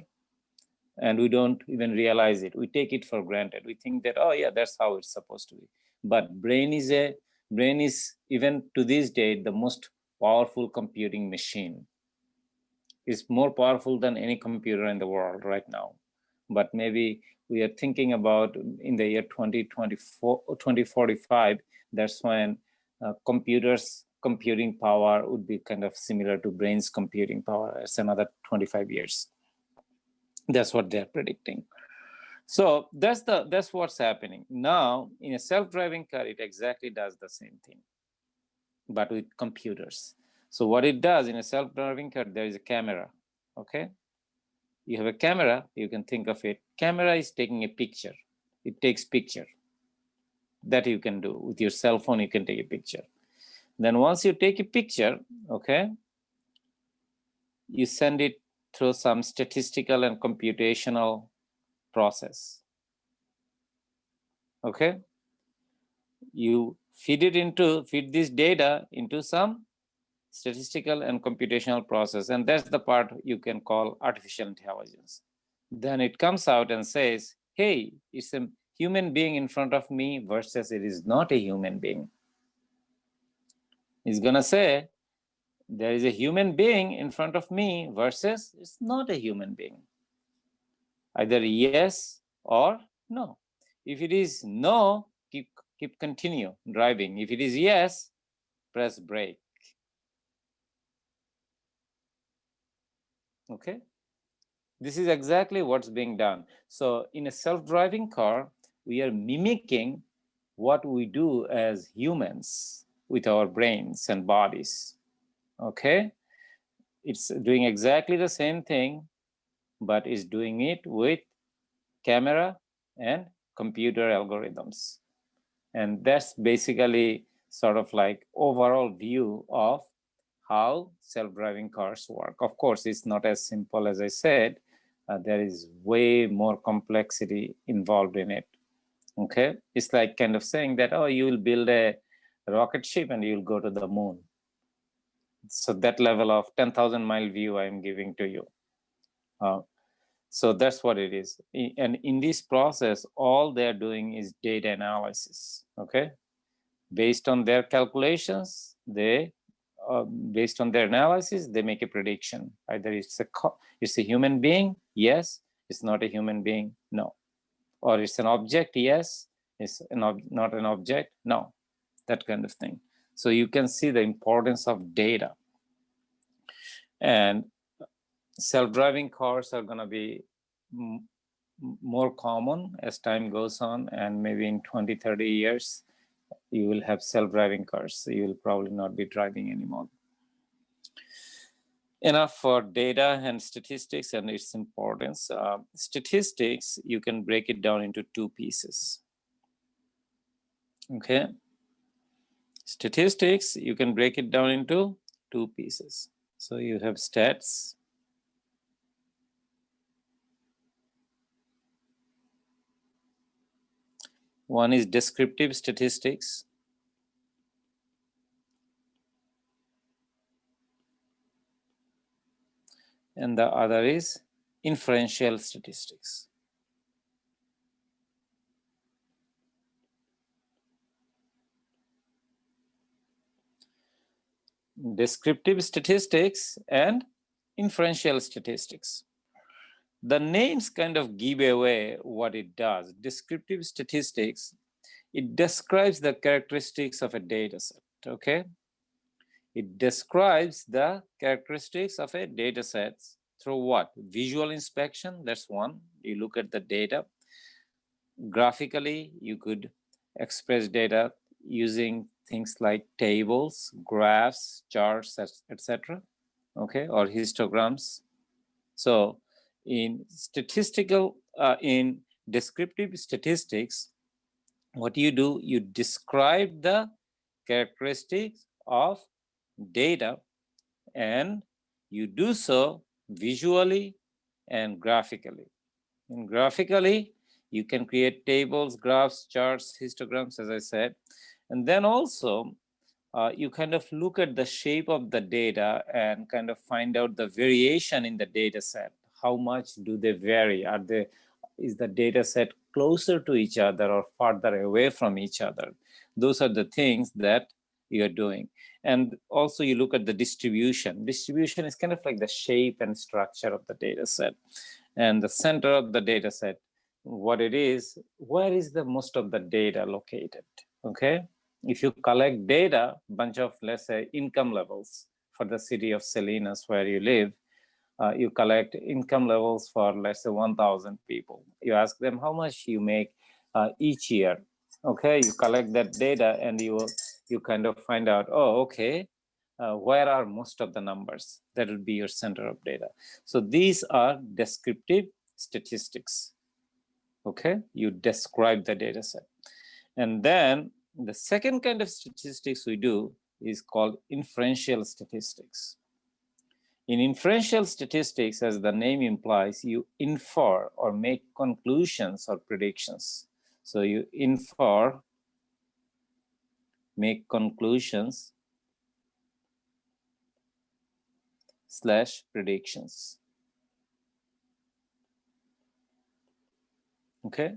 and we don't even realize it. We take it for granted. We think that, oh yeah, that's how it's supposed to be. But brain is even to this day the most powerful computing machine. It's more powerful than any computer in the world right now. But maybe we are thinking about in the year 2024 or 2045, that's when computers computing power would be kind of similar to brain's computing power. It's another 25 years. That's what they're predicting. So that's what's happening. Now, in a self-driving car, it exactly does the same thing, but with computers. So what it does in a self-driving car, there is a camera, okay? You have a camera, you can think of it. Camera is taking a picture. It takes picture. That you can do. With your cell phone, you can take a picture. Then once you take a picture, okay, you send it through some statistical and computational process. Okay, you feed this data into some statistical and computational process, and that's the part you can call artificial intelligence. Then it comes out and says, hey, it's a human being in front of me versus it is not a human being. It's gonna say, there is a human being in front of me versus it's not a human being. Either yes or no. If it is no, continue driving. If it is yes, press brake. Okay, this is exactly what's being done. So in a self-driving car, we are mimicking what we do as humans with our brains and bodies. Okay, it's doing exactly the same thing, but it's doing it with camera and computer algorithms. And that's basically sort of like overall view of how self-driving cars work. Of course, it's not as simple as I said. There is way more complexity involved in it. Okay, it's like kind of saying that, oh, you will build a rocket ship and you'll go to the moon. So that level of 10,000 mile view I'm giving to you. So that's what it is. And in this process, all they're doing is data analysis, okay? Based on their calculations, based on their analysis, they make a prediction. Either it's a human being, yes. It's not a human being, no. Or it's an object, yes. It's not an object, no. That kind of thing. So you can see the importance of data. And self-driving cars are going to be more common as time goes on, and maybe in 20-30 years you will have self-driving cars, so you will probably not be driving anymore. Enough for data and statistics and its importance. Statistics, you can break it down into two pieces. Okay, statistics, you can break it down into two pieces. So you have stats. One is descriptive statistics. And the other is inferential statistics. Descriptive statistics and inferential statistics. The names kind of give away what it does. Descriptive statistics, it describes the characteristics of a data set, okay? It describes the characteristics of a data set through what? Visual inspection, that's one. You look at the data. Graphically, you could express data using things like tables, graphs, charts, etc. Okay, or histograms. So in descriptive statistics, what you do, you describe the characteristics of data, and you do so visually and graphically. And graphically, you can create tables, graphs, charts, histograms, as I said. And then also, you kind of look at the shape of the data and kind of find out the variation in the data set. How much do they vary? Is the data set closer to each other or farther away from each other? Those are the things that you're doing. And also you look at the distribution. Distribution is kind of like the shape and structure of the data set. And the center of the data set, what it is, where is the most of the data located, okay? If you collect data, bunch of, let's say, income levels for the city of Salinas where you live, you collect income levels for, let's say, 1,000 people. You ask them how much you make each year, okay? You collect that data and you kind of find out, oh, okay, where are most of the numbers? That would be your center of data. So these are descriptive statistics, okay? You describe the data set. And then the second kind of statistics we do is called inferential statistics. In inferential statistics, as the name implies, you infer or make conclusions or predictions. So you infer, make conclusions / predictions. Okay?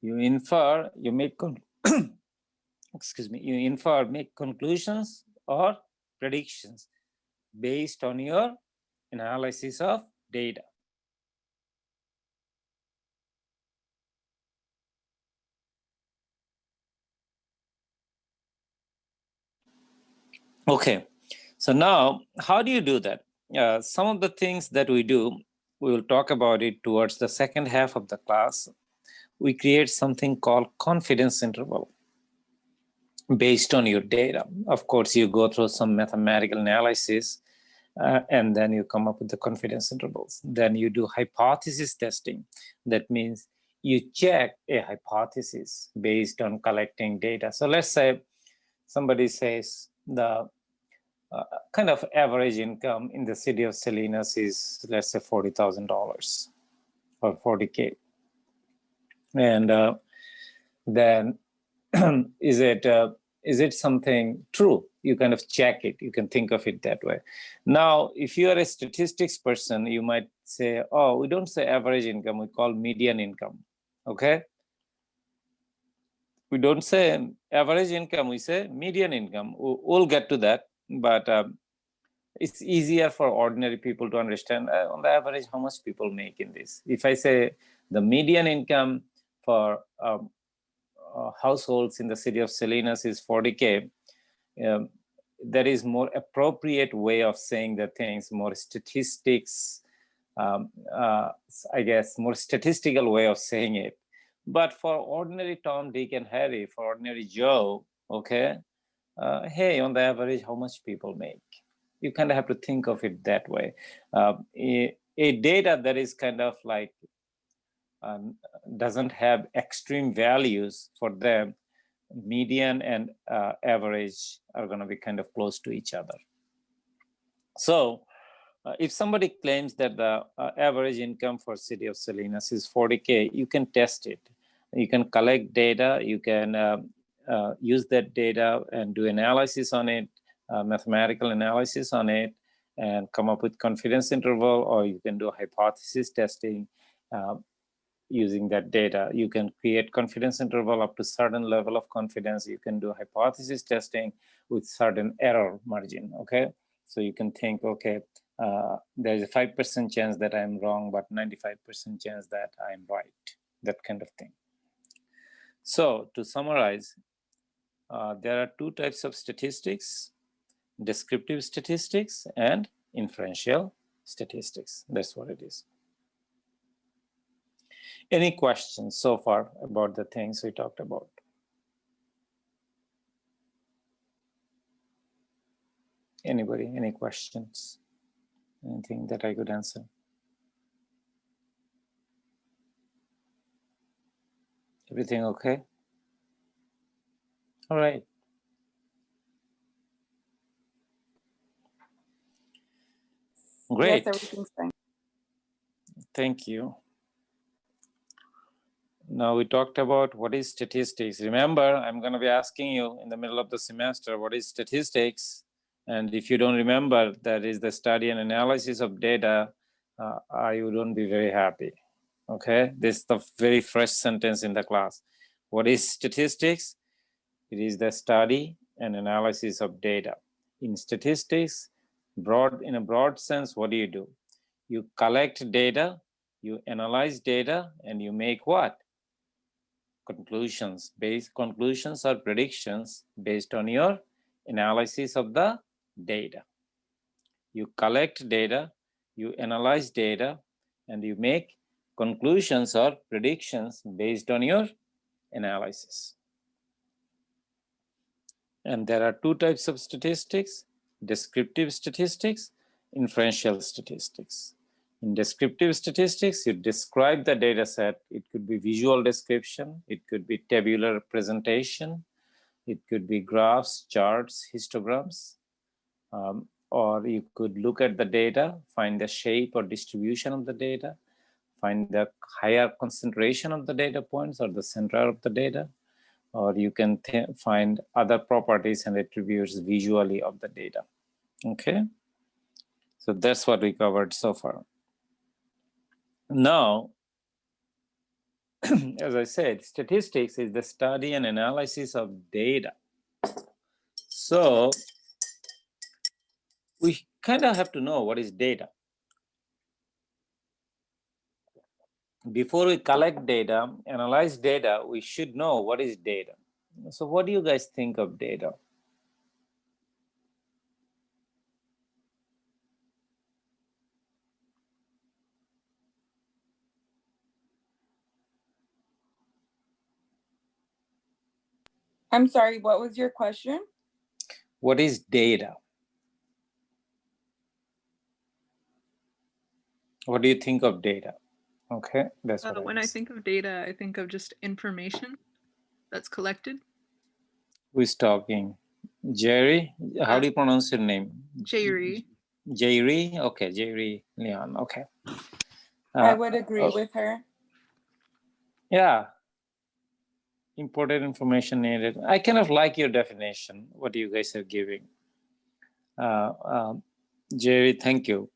You infer, you make excuse me, you infer, make conclusions or predictions based on your analysis of data. Okay, so now how do you do that? Some of the things that we do, we will talk about it towards the second half of the class. We create something called confidence interval based on your data. Of course, you go through some mathematical analysis and then you come up with the confidence intervals. Then you do hypothesis testing. That means you check a hypothesis based on collecting data. So let's say somebody says the kind of average income in the city of Salinas is, let's say, $40,000 or 40K. And then is it something true? You kind of check it. You can think of it that way. Now, if you are a statistics person, you might say, oh, we don't say average income, we call median income, okay? We don't say average income, we say median income. We'll get to that, but it's easier for ordinary people to understand on the average how much people make in this. If I say the median income for households in the city of Salinas is 40K, that is more appropriate way of saying the things, more statistics, I guess, more statistical way of saying it. But for ordinary Tom, Dick, and Harry, for ordinary Joe, okay, hey, on the average, how much people make? You kind of have to think of it that way. A data that is kind of like doesn't have extreme values for them, median and average are going to be kind of close to each other. So if somebody claims that the average income for city of Salinas is 40K, you can test it. You can collect data, you can use that data and do analysis on it, mathematical analysis on it, and come up with confidence interval, or you can do hypothesis testing using that data. You can create confidence interval up to certain level of confidence. You can do hypothesis testing with certain error margin, okay? So you can think, okay, there's a 5% chance that I'm wrong, but 95% chance that I'm right, that kind of thing. So to summarize, there are two types of statistics: descriptive statistics and inferential statistics. That's what it is. Any questions so far about the things we talked about? Anybody, any questions? Anything that I could answer? Everything okay? All right. Great. Yes, everything's fine. Thank you. Now we talked about what is statistics. Remember, I'm going to be asking you in the middle of the semester, what is statistics? And if you don't remember, that is the study and analysis of data, you don't be very happy. Okay, this is the very fresh sentence in the class. What is statistics? It is the study and analysis of data. In statistics, in a broad sense, what do? You collect data, you analyze data, and you make what? Conclusions or predictions based on your analysis of the data. You collect data, you analyze data, and you make conclusions or predictions based on your analysis. And there are two types of statistics: descriptive statistics, inferential statistics. In descriptive statistics, you describe the data set. It could be visual description, it could be tabular presentation, it could be graphs, charts, histograms, or you could look at the data, find the shape or distribution of the data, find the higher concentration of the data points or the center of the data, or you can find other properties and attributes visually of the data. Okay, so that's what we covered so far. Now, as I said, statistics is the study and analysis of data. So we kind of have to know what is data. Before we collect data, analyze data, we should know what is data. So what do you guys think of data? I'm sorry, what was your question? What is data? What do you think of data? Okay, that's what when I think of data, I think of just information that's collected. Who's talking? Jerry? How do you pronounce your name? Jerry. Jerry? Okay, Jerry Leon. Okay. I would agree with her. Yeah. Important information needed. I kind of like your definition, what you guys are giving. Jerry, thank you.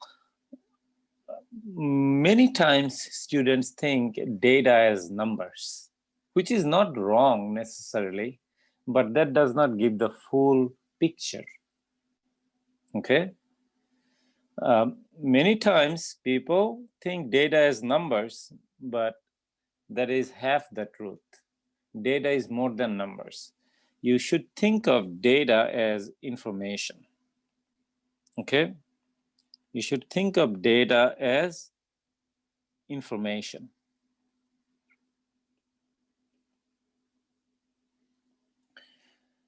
Many times students think data as numbers, which is not wrong necessarily, but that does not give the full picture. Okay. Many times people think data as numbers, but that is half the truth. Data is more than numbers. You should think of data as information. Okay? You should think of data as information.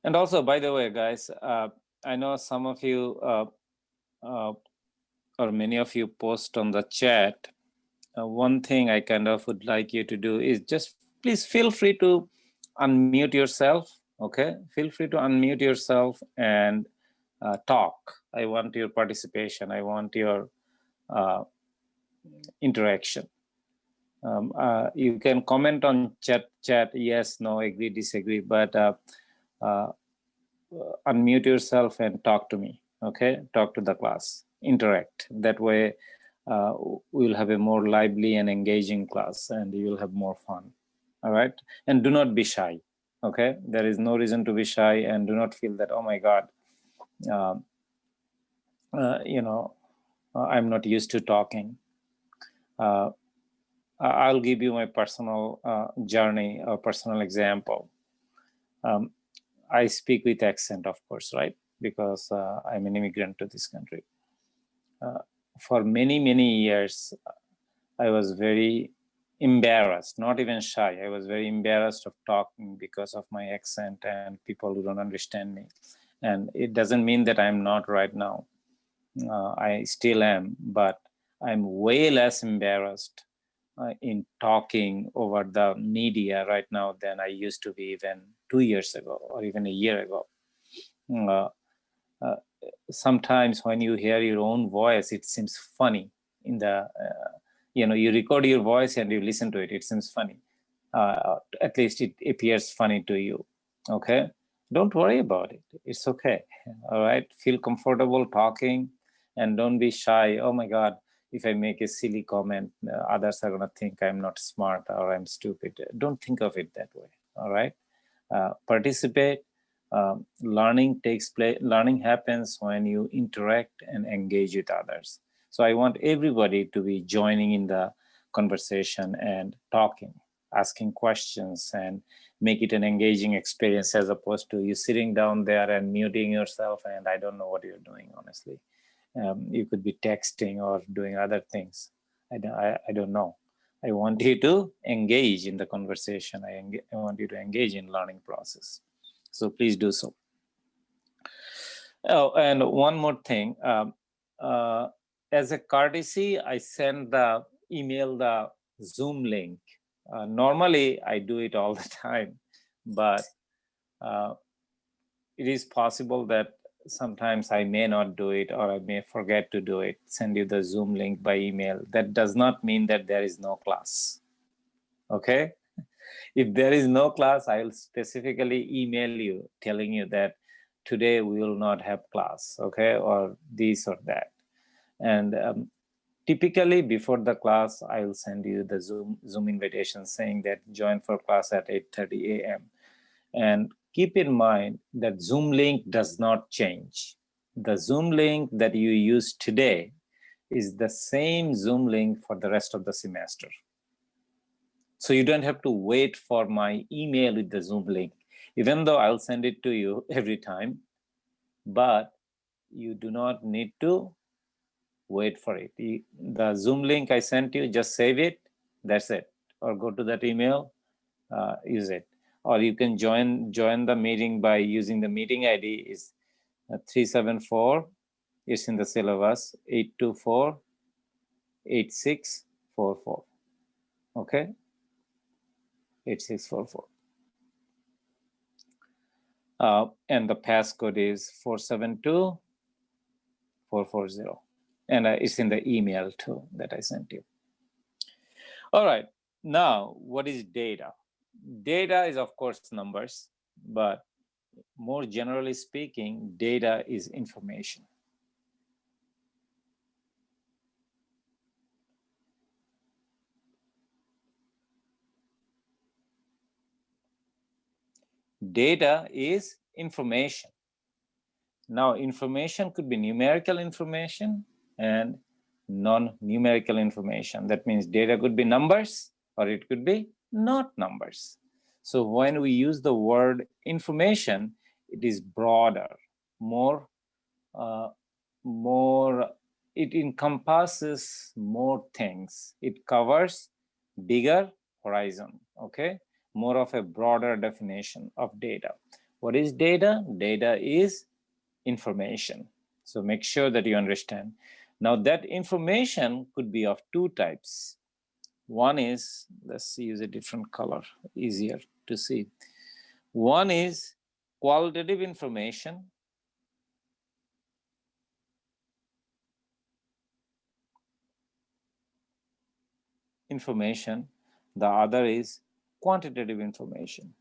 And also, by the way, guys, I know some of you or many of you post on the chat. One thing I kind of would like you to do is just please feel free to unmute yourself. Okay, feel free to unmute yourself and talk. I want your participation. I want your interaction. You can comment on chat, yes, no, agree, disagree, but unmute yourself and talk to me. Okay, talk to the class, interact. That way we'll have a more lively and engaging class, and you will have more fun. All right, and do not be shy. Okay, there is no reason to be shy, and do not feel that, oh my God, I'm not used to talking. I'll give you my personal journey or personal example. I speak with accent, of course, right? Because I'm an immigrant to this country. For many, many years, I was very embarrassed, not even shy. I was very embarrassed of talking because of my accent and people who don't understand me. And it doesn't mean that I'm not right now. I still am, but I'm way less embarrassed in talking over the media right now than I used to be even 2 years ago or even a year ago. sometimes when you hear your own voice, it seems funny in the, you record your voice and you listen to it, it seems funny. At least it appears funny to you, okay? Don't worry about it, it's okay, all right? Feel comfortable talking and don't be shy. Oh my God, if I make a silly comment, others are gonna think I'm not smart or I'm stupid. Don't think of it that way, all right? Participate. Learning takes place. Learning happens when you interact and engage with others. So I want everybody to be joining in the conversation and talking, asking questions, and make it an engaging experience, as opposed to you sitting down there and muting yourself and I don't know what you're doing, honestly. You could be texting or doing other things. I don't know. I want you to engage in the conversation. I want you to engage in learning process. So please do so. Oh, and one more thing. As a courtesy, I send the email, the Zoom link. Normally, I do it all the time, but it is possible that sometimes I may not do it or I may forget to do it, send you the Zoom link by email. That does not mean that there is no class, okay? If there is no class, I will specifically email you telling you that today we will not have class, okay? Or this or that. And typically before the class, I will send you the Zoom invitation saying that join for class at 8:30 a.m. And keep in mind that Zoom link does not change. The Zoom link that you use today is the same Zoom link for the rest of the semester. So you don't have to wait for my email with the Zoom link, even though I'll send it to you every time, but you do not need to wait for it. The Zoom link I sent you, just save it, that's it. Or go to that email, use it. Or you can join the meeting by using the meeting ID is 374, it's in the syllabus, 824-8644, okay? 8644. And the passcode is 472440. And it's in the email too that I sent you. All right, now what is data? Data is of course numbers, but more generally speaking, data is information. Data is information. Now, information could be numerical information and non-numerical information. That means data could be numbers or it could be not numbers. So when we use the word information, it is broader, it encompasses more things. It covers bigger horizon, okay? More of a broader definition of data. What is data? Data is information. So make sure that you understand. Now that information could be of two types. One is, let's use a different color, easier to see. One is qualitative information. The other is quantitative information.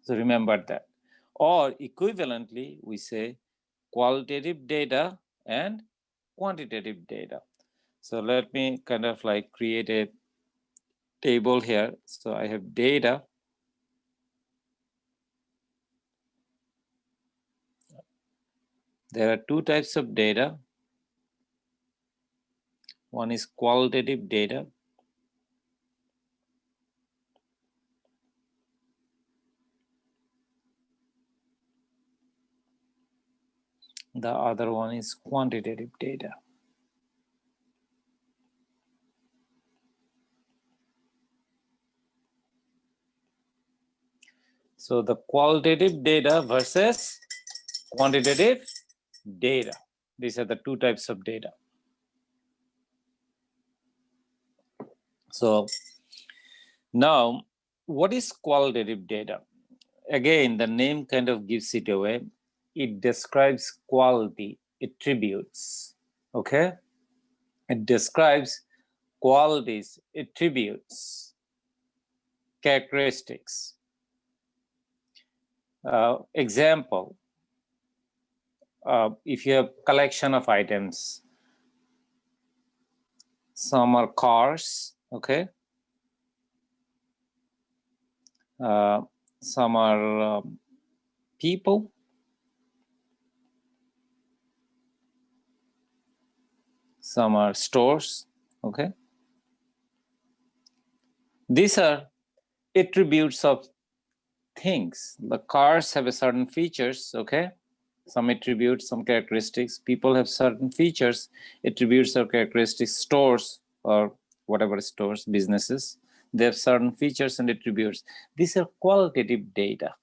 So remember that. Or equivalently, we say qualitative data and quantitative data. So let me kind of like create a table here. So I have data. There are two types of data. One is qualitative data. The other one is quantitative data. So the qualitative data versus quantitative data. These are the two types of data. So now, what is qualitative data? again, the name kind of gives it away. It describes quality attributes, okay? It describes qualities, attributes, characteristics. Example, if you have collection of items, some are cars, okay? Some are people. Some are stores, okay? These are attributes of things. The cars have a certain features, okay? Some attributes, some characteristics. People have certain features, attributes or characteristics. Stores or whatever stores, businesses, they have certain features and attributes. These are qualitative data.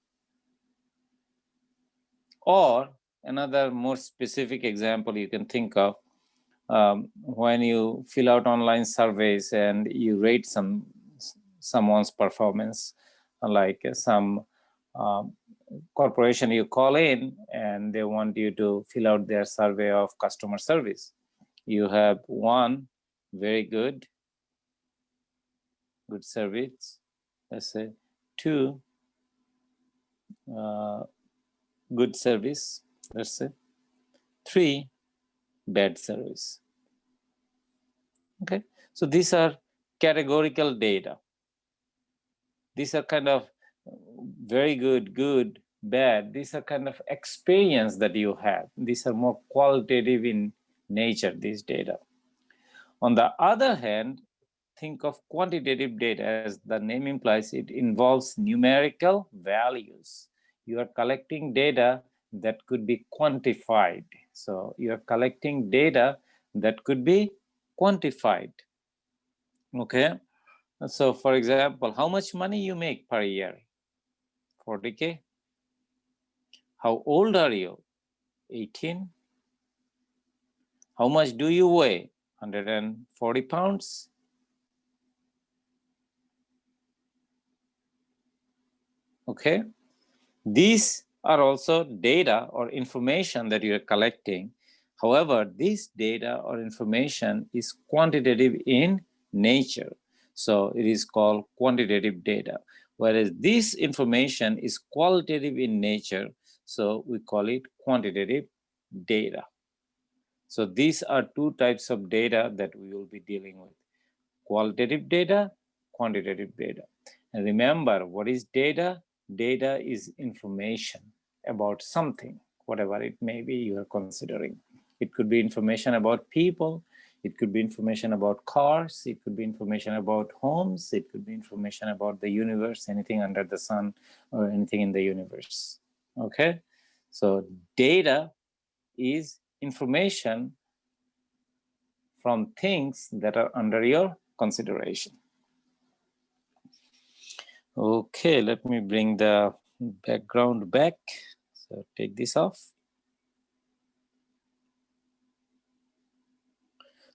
Or another more specific example you can think of, when you fill out online surveys and you rate someone's performance, like some corporation you call in and they want you to fill out their survey of customer service. You have 1, very good service, let's say. 2, good service, let's say. 3, bad service. Okay, so these are categorical data. These are kind of very good, good, bad. These are kind of experience that you have. These are more qualitative in nature, these data. On the other hand, think of quantitative data. As the name implies, it involves numerical values. You are collecting data that could be quantified. So you are collecting data that could be quantified. Okay. So for example, how much money you make per year? 40K. How old are you? 18. How much do you weigh? 140 pounds. Okay. These are also data or information that you are collecting. However, this data or information is quantitative in nature. So it is called quantitative data. Whereas this information is qualitative in nature, so we call it quantitative data. So these are 2 types of data that we will be dealing with: qualitative data, quantitative data. And remember, what is data? Data is information about something, whatever it may be you are considering. It could be information about people, it could be information about cars, it could be information about homes, it could be information about the universe, anything under the sun or anything in the universe. Okay, so data is information from things that are under your consideration. Okay, let me bring the background back. So take this off.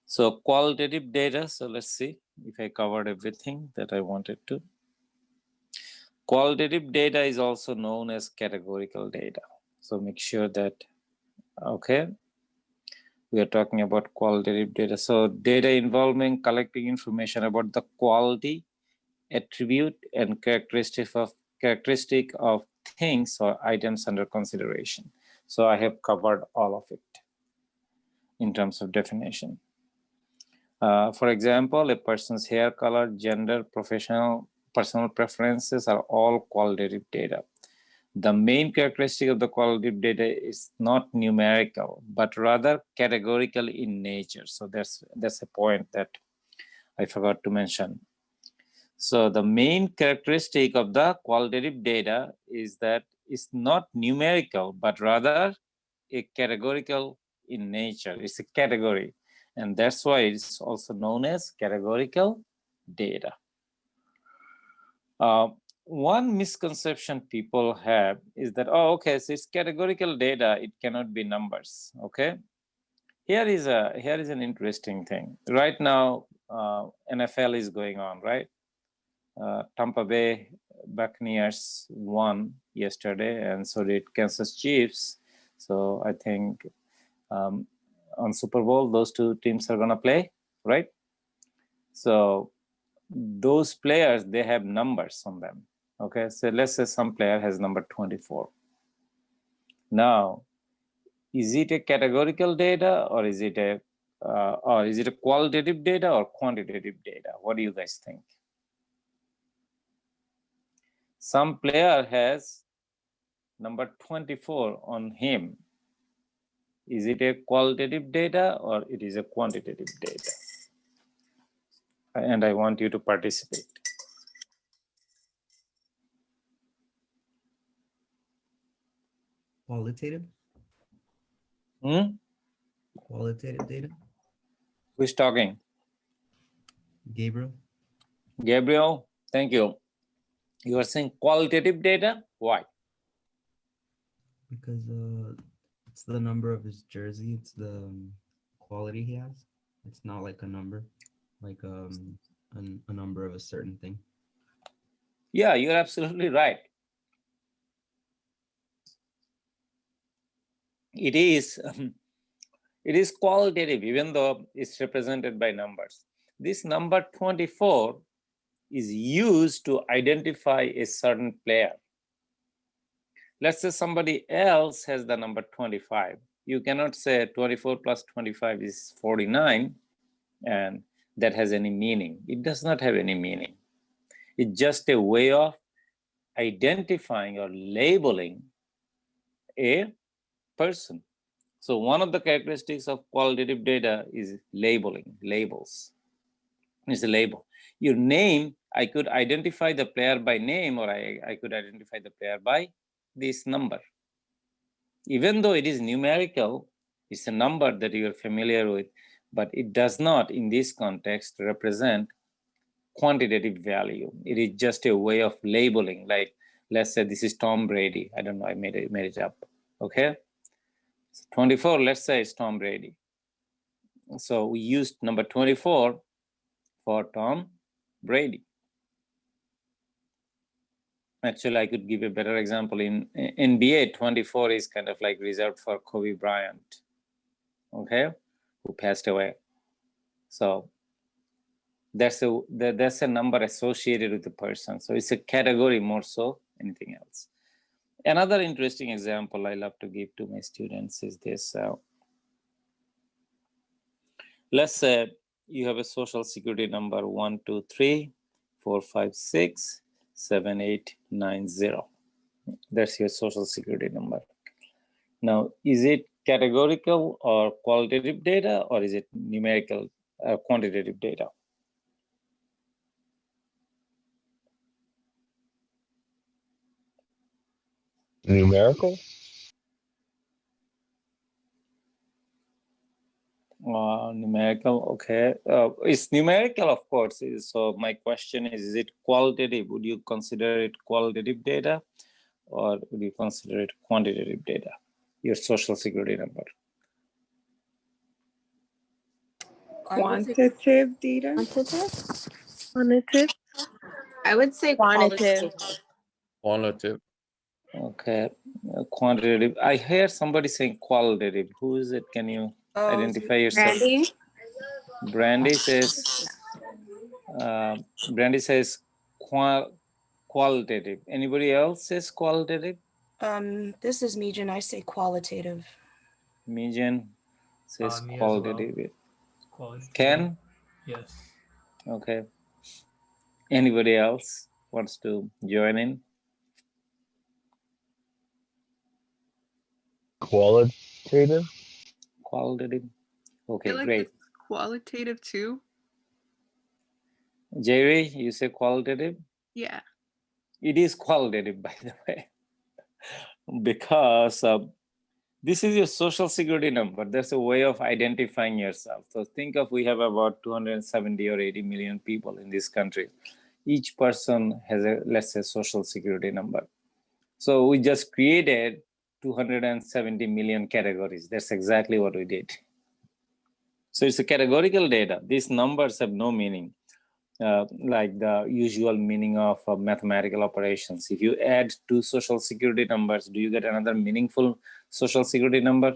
So qualitative data. So let's see if I covered everything that I wanted to. Qualitative data is also known as categorical data. So make sure that, okay, we are talking about qualitative data. So data involving collecting information about the quality, attribute, and characteristic of things or items under consideration. So I have covered all of it in terms of definition. For example, a person's hair color, gender, personal preferences are all qualitative data. The main characteristic of the qualitative data is not numerical, but rather categorical in nature. So that's a point that I forgot to mention. So the main characteristic of the qualitative data is that it's not numerical, but rather a categorical in nature. It's a category. And that's why it's also known as categorical data. One misconception people have is that, oh, okay, so it's categorical data, it cannot be numbers, okay? Here is an interesting thing. Right now, NFL is going on, right? Tampa Bay Buccaneers won yesterday, and so did Kansas Chiefs. So I think on Super Bowl, those two teams are going to play, right? So those players, they have numbers on them. Okay, so let's say some player has number 24. Now, is it a categorical data, or is it a qualitative data or quantitative data? What do you guys think? Some player has number 24 on him. Is it a qualitative data or it is a quantitative data? And I want you to participate. Qualitative? Qualitative data? Who's talking? Gabriel? Gabriel, thank you. You are saying qualitative data? Why? Because it's the number of his jersey. It's the quality he has. It's not like a number, like a number of a certain thing. Yeah, you're absolutely right. It is qualitative, even though it's represented by numbers. This number 24 is used to identify a certain player. Let's say somebody else has the number 25. You cannot say 24 plus 25 is 49, and that has any meaning. It does not have any meaning. It's just a way of identifying or labeling a person. So one of the characteristics of qualitative data is labeling, labels. It's a label. Your name, I could identify the player by name, or I could identify the player by this number. Even though it is numerical, it's a number that you're familiar with, but it does not, in this context, represent quantitative value. It is just a way of labeling. Like, let's say this is Tom Brady. I don't know, I made it up, okay? So 24, let's say it's Tom Brady. So we used number 24 for Tom Brady. Actually, I could give a better example. In NBA, 24 is kind of like reserved for Kobe Bryant, okay, who passed away. So that's a number associated with the person. So it's a category more so anything else. Another interesting example I love to give to my students is this. Let's say you have a social security number 1, 2, 3, 4, 5, 6, 7, 8, 9, 0. That's your social security number. Now, is it categorical or qualitative data, or is it numerical quantitative data? Numerical? Numerical, okay. It's numerical, of course. So my question is it qualitative? Would you consider it qualitative data, or would you consider it quantitative data, your social security number? Quantitative data? Quantitative. I would say Quantitative. Quantitative. Okay, quantitative. I hear somebody saying qualitative. Who is it? Can you identify yourself? Brandy? Brandy says qualitative. Anybody else says qualitative? This is Mejan. I say qualitative. Mejan says Me qualitative. as well. Qualitative. Ken? Yes. Okay. Anybody else wants to join in? Qualitative? Qualitative. Okay, I feel like great. it's qualitative too. Jerry, you say qualitative? Yeah. It is qualitative, by the way, because this is your social security number. That's a way of identifying yourself. So think of, we have about 270 or 80 million people in this country. Each person has a, let's say, social security number. So we just created 270 million categories. That's exactly what we did. So it's a categorical data. These numbers have no meaning. like the usual meaning of mathematical operations. If you add two social security numbers, do you get another meaningful social security number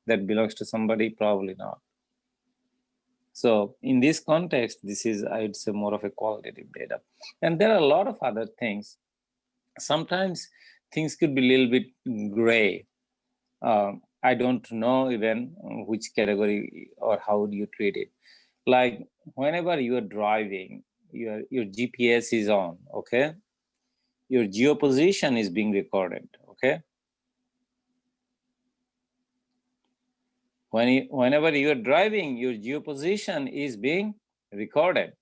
that belongs to somebody? Probably not. So in this context, this is, I would say, more of a qualitative data. And there are a lot of other things. Sometimes things could be a little bit gray. I don't know even which category or how do you treat it. Like whenever you are driving, your GPS is on, okay? Your geoposition is being recorded, okay? Whenever you are driving, your geoposition is being recorded.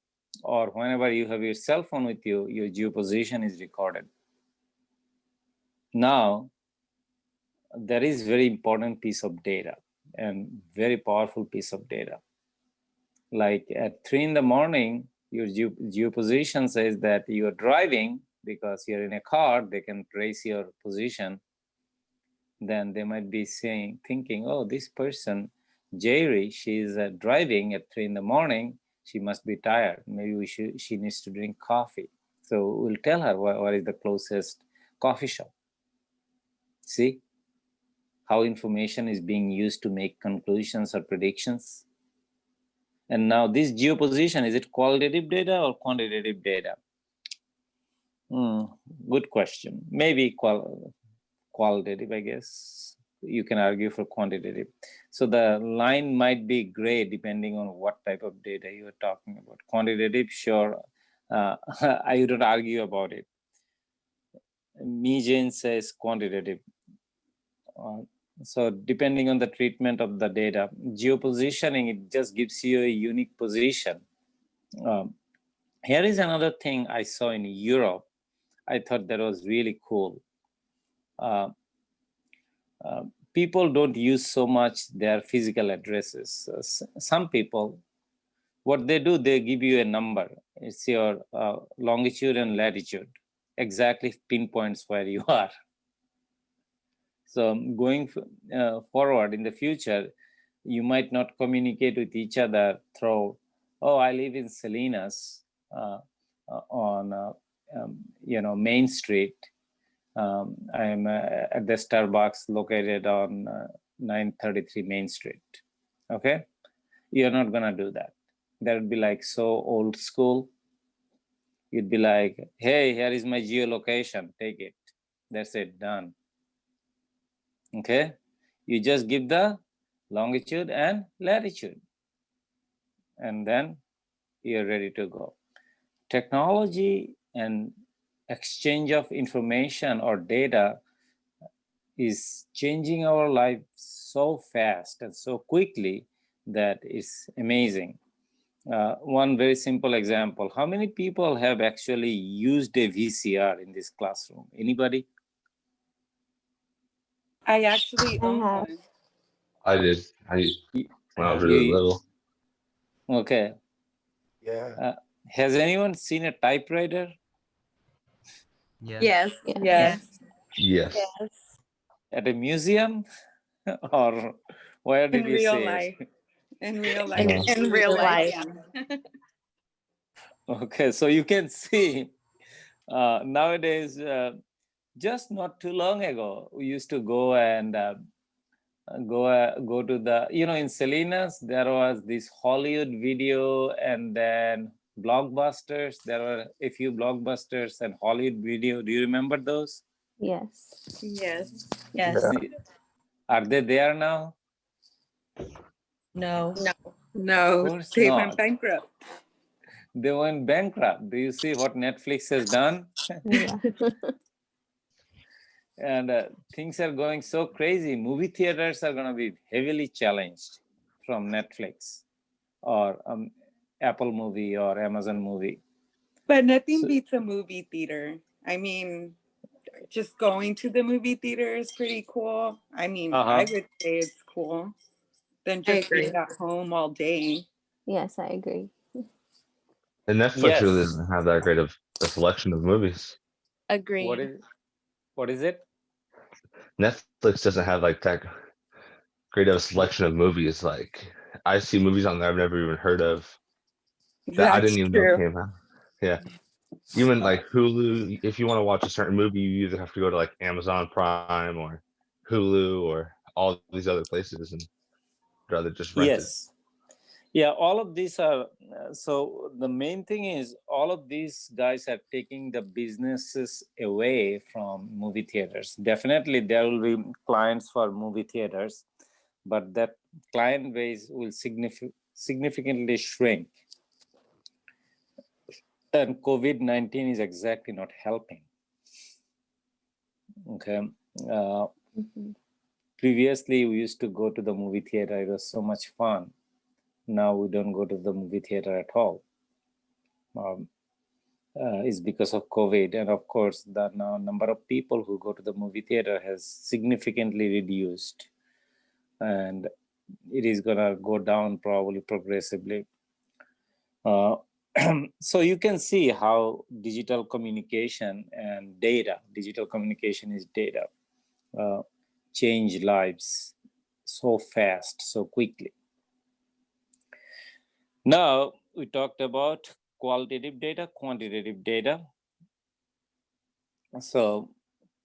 Or whenever you have your cell phone with you, your geoposition is recorded. Now, there is very important piece of data and very powerful piece of data. Like at 3 in the morning, your geoposition says that you're driving because you're in a car, they can trace your position. Then they might be thinking, oh, this person, Jerry, she's driving at 3 in the morning. She must be tired. Maybe she needs to drink coffee. So we'll tell her what is the closest coffee shop. See how information is being used to make conclusions or predictions. And now this geoposition, is it qualitative data or quantitative data? Good question. Maybe qualitative, I guess. You can argue for quantitative. So the line might be gray depending on what type of data you are talking about. Quantitative, sure. I don't argue about it. Mijane says quantitative. So depending on the treatment of the data, geopositioning, it just gives you a unique position. Here is another thing I saw in Europe. I thought that was really cool. People don't use so much their physical addresses. Some people, what they do, they give you a number. It's your longitude and latitude, exactly pinpoints where you are. So going forward in the future, you might not communicate with each other through, oh, I live in Salinas on Main Street. I'm at the Starbucks located on 933 Main Street. Okay, you're not gonna do that. That would be like so old school. You'd be like, hey, here is my geolocation, take it. That's it, done. Okay, you just give the longitude and latitude, and then you're ready to go. Technology and exchange of information or data is changing our lives so fast and so quickly that it's amazing. One very simple example. How many people have actually used a VCR in this classroom? Anybody? I actually I own have. one. I did. When I was really You- little. Okay. Yeah. Has anyone seen a typewriter? Yes. Yes. Yes. Yes. Yes. At a museum? Or where In did you real see life. it? In real life. No. In real life. Yeah. Okay, so you can see nowadays, just not too long ago, we used to go and go to the, in Salinas, there was this Hollywood video and then Blockbusters. There were a few Blockbusters and Hollywood video. Do you remember those? Yes. Yes. Yeah. Are they there now? No. Of No, course they went not. bankrupt. They went bankrupt. Do you see what Netflix has done? Yeah. And things are going so crazy. Movie theaters are going to be heavily challenged from Netflix or Apple movie or Amazon movie. But nothing So- beats a movie theater. I mean, just going to the movie theater is pretty cool. I mean, I would say it's cool than just agree. being at home all day. Yes, I agree. And Netflix Yes. really doesn't have that great of a selection of movies. Agreed. What is it? Netflix doesn't have like that great of a selection of movies. Like I see movies on there I've never even heard of. that I That's didn't even know true. came out. Yeah. Even like Hulu, if you want to watch a certain movie, you either have to go to like Amazon Prime or Hulu or all these other places and rather just rent it. Yes. Yeah, all of these are, so the main thing is all of these guys are taking the businesses away from movie theaters. Definitely there will be clients for movie theaters, but that client base will significantly shrink. And COVID-19 is exactly not helping. Okay. Previously, we used to go to the movie theater. It was so much fun. Now we don't go to the movie theater at all. Is because of COVID. And of course, the number of people who go to the movie theater has significantly reduced. And it is going to go down probably progressively. So you can see how digital communication and data, digital communication is data, change lives so fast, so quickly. Now, we talked about qualitative data, quantitative data. So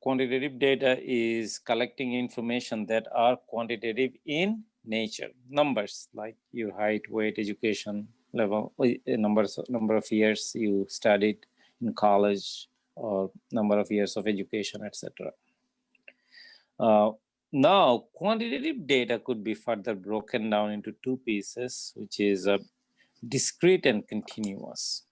quantitative data is collecting information that are quantitative in nature, numbers like your height, weight, education level, number of years you studied in college, or number of years of education, etc. Now, quantitative data could be further broken down into two pieces, which is discrete and continuous.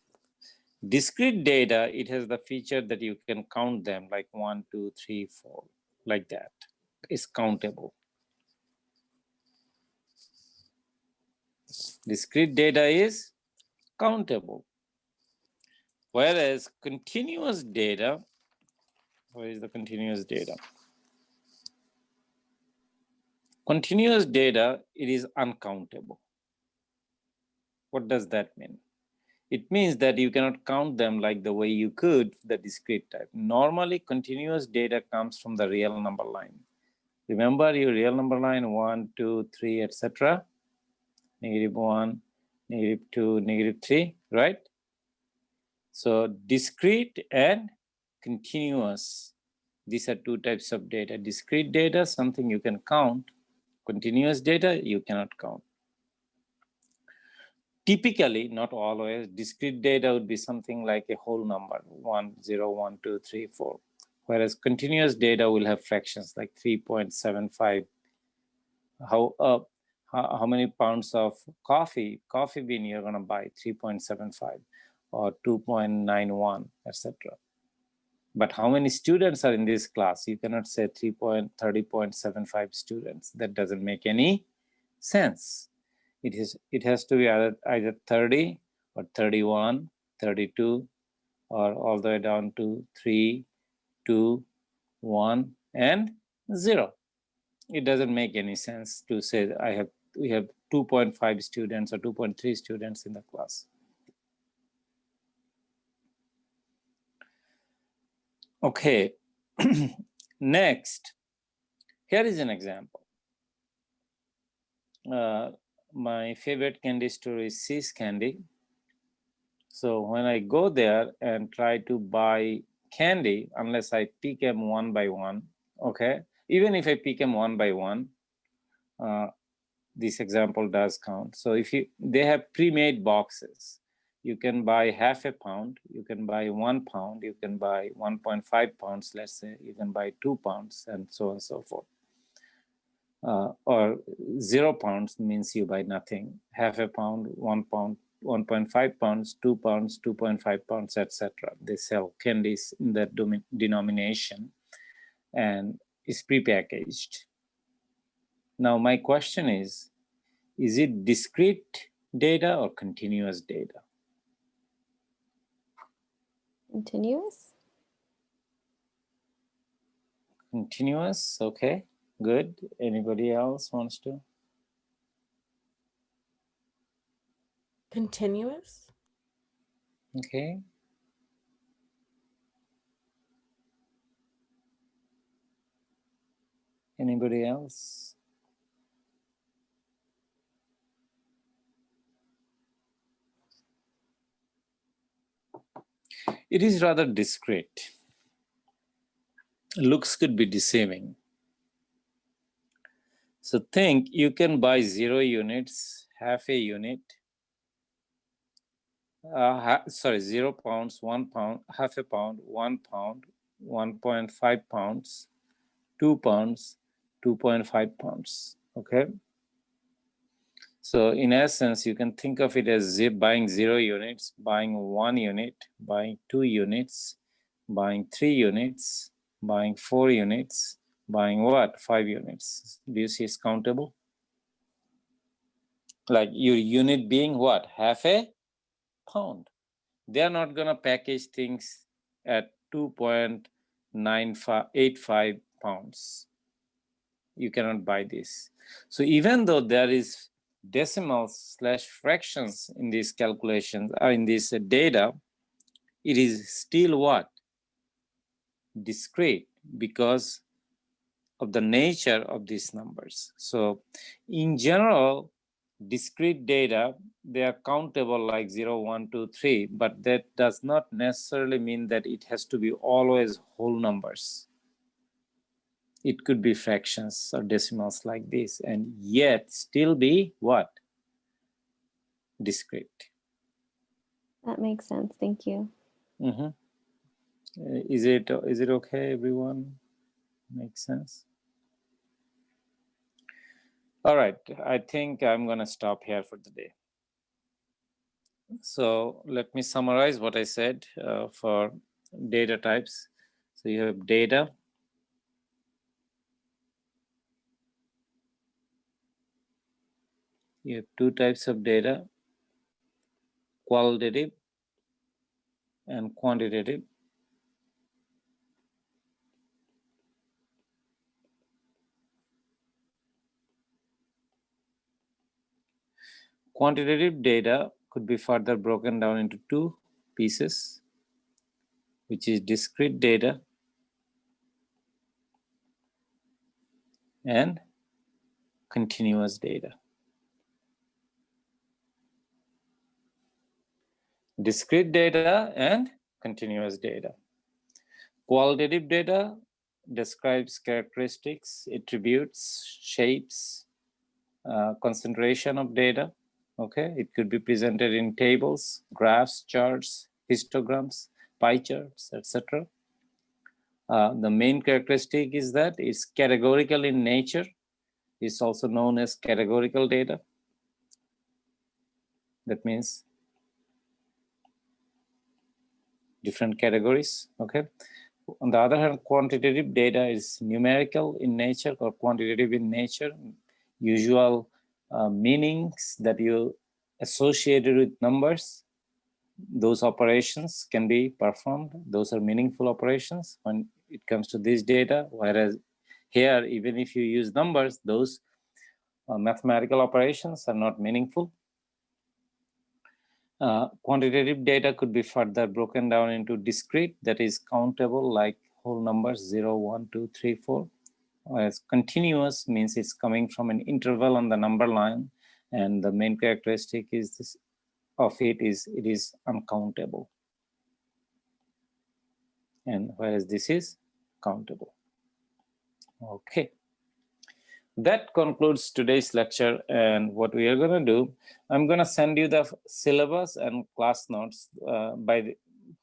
Discrete data, it has the feature that you can count them like 1, 2, 3, 4, like that. It's countable. Discrete data is countable. Whereas continuous data, where is the continuous data? Continuous data, it is uncountable. What does that mean? It means that you cannot count them like the way you could the discrete type. Normally, continuous data comes from the real number line. Remember your real number line, 1, 2, 3, etc. -1, -2, -3, right? So discrete and continuous, these are two types of data. Discrete data, something you can count. Continuous data, you cannot count. Typically, not always, discrete data would be something like a whole number, 1, 0, 1, 2, 3, 4. Whereas continuous data will have fractions like 3.75. How many pounds of coffee bean you're going to buy? 3.75 or 2.91, etc. But how many students are in this class? You cannot say 30.75 students. That doesn't make any sense. It has to be either 30 or 31, 32, or all the way down to 3, 2, 1, and 0. It doesn't make any sense to say that we have 2.5 students or 2.3 students in the class. Okay, next, here is an example. My favorite candy store is See's Candy. So when I go there and try to buy candy, unless I pick them one by one, okay? Even if I pick them one by one, this example does count. So if they have pre-made boxes, you can buy half a pound, you can buy 1 pound, you can buy 1.5 pounds, let's say, you can buy 2 pounds, and so on and so forth. Or 0 pounds means you buy nothing. Half a pound, 1 pound, 1.5 pounds, 2 pounds, 2.5 pounds, etc. They sell candies in that denomination and it's prepackaged. Now my question is it discrete data or continuous data? Continuous? Continuous, okay, good. Anybody else wants to? Continuous? Okay. Anybody else? it is rather discrete. Looks could be deceiving. So think you can buy 0 units, half a unit, 0 pounds, 1 pound, half a pound, 1 pound, 1.5 pounds, 2 pounds, 2.5 pounds, okay? So in essence, you can think of it as buying 0 units, buying 1 unit, buying 2 units, buying 3 units, buying 4 units, buying what? 5 units. Do you see it's countable? Like your unit being what? Half a pound. They are not going to package things at 2.85 pounds. You cannot buy this. So even though there is decimals / fractions in these calculations or in this data, it is still what? Discrete, because of the nature of these numbers. So in general, discrete data, they are countable like 0, 1, 2, 3, but that does not necessarily mean that it has to be always whole numbers. It could be fractions or decimals like this, and yet still be what? Discrete. That makes sense. Thank you. Mm-hmm. Is it okay, everyone? Makes sense? All right, I think I'm gonna stop here for the day. So let me summarize what I said for data types. So you have data, you have 2 types of data, qualitative and quantitative. Quantitative data could be further broken down into 2 pieces, which is discrete data and continuous data. Discrete data and continuous data. Qualitative data describes characteristics, attributes, shapes, concentration of data. Okay, it could be presented in tables, graphs, charts, histograms, pie charts, etc. The main characteristic is that it's categorical in nature. It's also known as categorical data. That means different categories, okay? On the other hand, quantitative data is numerical in nature or quantitative in nature. Usual meanings that you associated with numbers, those operations can be performed. Those are meaningful operations when it comes to this data, whereas here, even if you use numbers, those mathematical operations are not meaningful. Quantitative data could be further broken down into discrete, that is countable, like whole numbers 0, 1, 2, 3, 4. Whereas continuous means it's coming from an interval on the number line, and the main characteristic is this of it is uncountable. And whereas this is countable. Okay. That concludes today's lecture, and what we are going to do, I'm going to send you the syllabus and class notes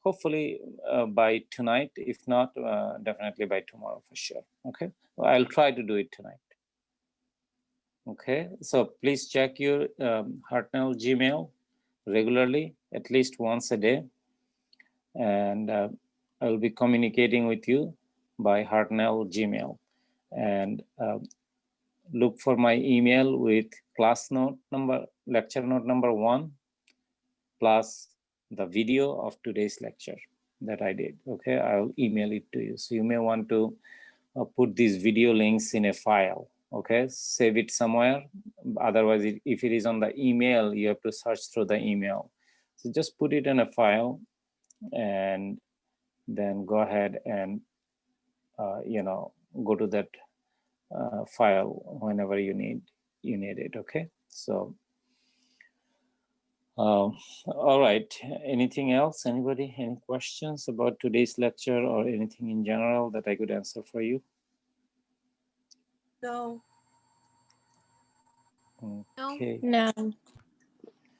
hopefully by tonight. If not, definitely by tomorrow for sure. Okay, well, I'll try to do it tonight. Okay, so please check your Hartnell Gmail regularly, at least once a day, and I'll be communicating with you by Hartnell Gmail, and look for my email with class note number, lecture note number 1, plus the video of today's lecture that I did. Okay, I'll email it to you. So you may want to put these video links in a file. Okay, save it somewhere. Otherwise, if it is on the email, you have to search through the email. So just put it in a file, and then go ahead and go to that file whenever you need it. Okay, so All right. Anything else? Anybody? Any questions about today's lecture or anything in general that I could answer for you? No. Okay. No.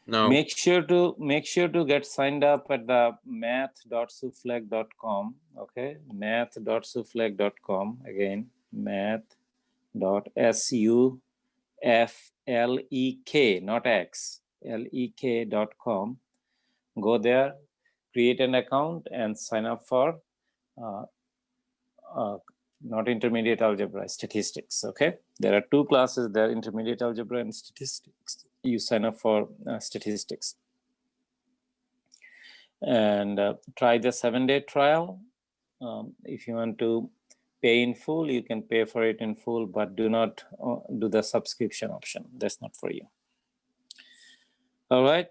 No. Make sure to get signed up at the math.suflec.com. Okay, math.suflec.com. Again, math.suflek, not x, lek.com. Go there, create an account, and sign up for not intermediate algebra, statistics. Okay, there are two classes there, intermediate algebra and statistics. You sign up for statistics and try the 7-day trial. If you want to pay in full, you can pay for it in full, but do not do the subscription option. That's not for you. All right,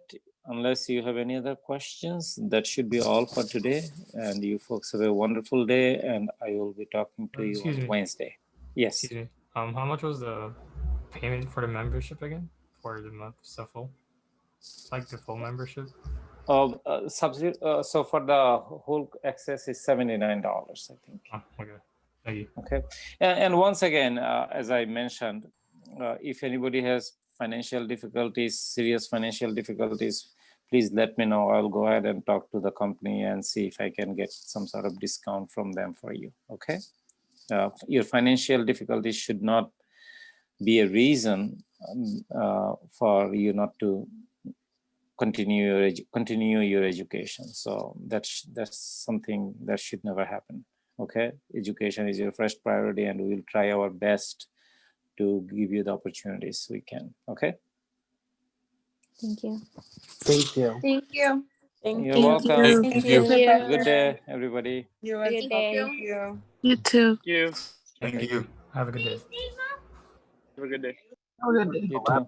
unless you have any other questions, that should be all for today. And you folks have a wonderful day, and I will be talking to you on Wednesday. Yes. Excuse me. How much was the payment for the membership again? For the month, so full? Like the full membership? So for the whole access is $79, I think. Oh, okay. Thank you. Okay. And once again, as I mentioned, if anybody has financial difficulties, serious financial difficulties, please let me know. I'll go ahead and talk to the company and see if I can get some sort of discount from them for you. Okay. Your financial difficulties should not be a reason for you not to continue your education. So that's something that should never happen. Okay, education is your first priority, and we will try our best to give you the opportunities we can. Okay. Thank you. Thank you. Thank you. You're welcome. Thank you. Good day, everybody. You Good as well. day. Thank you. You too. Thank you. Thank you. Have a good day. Have a good day. Oh, good. You too.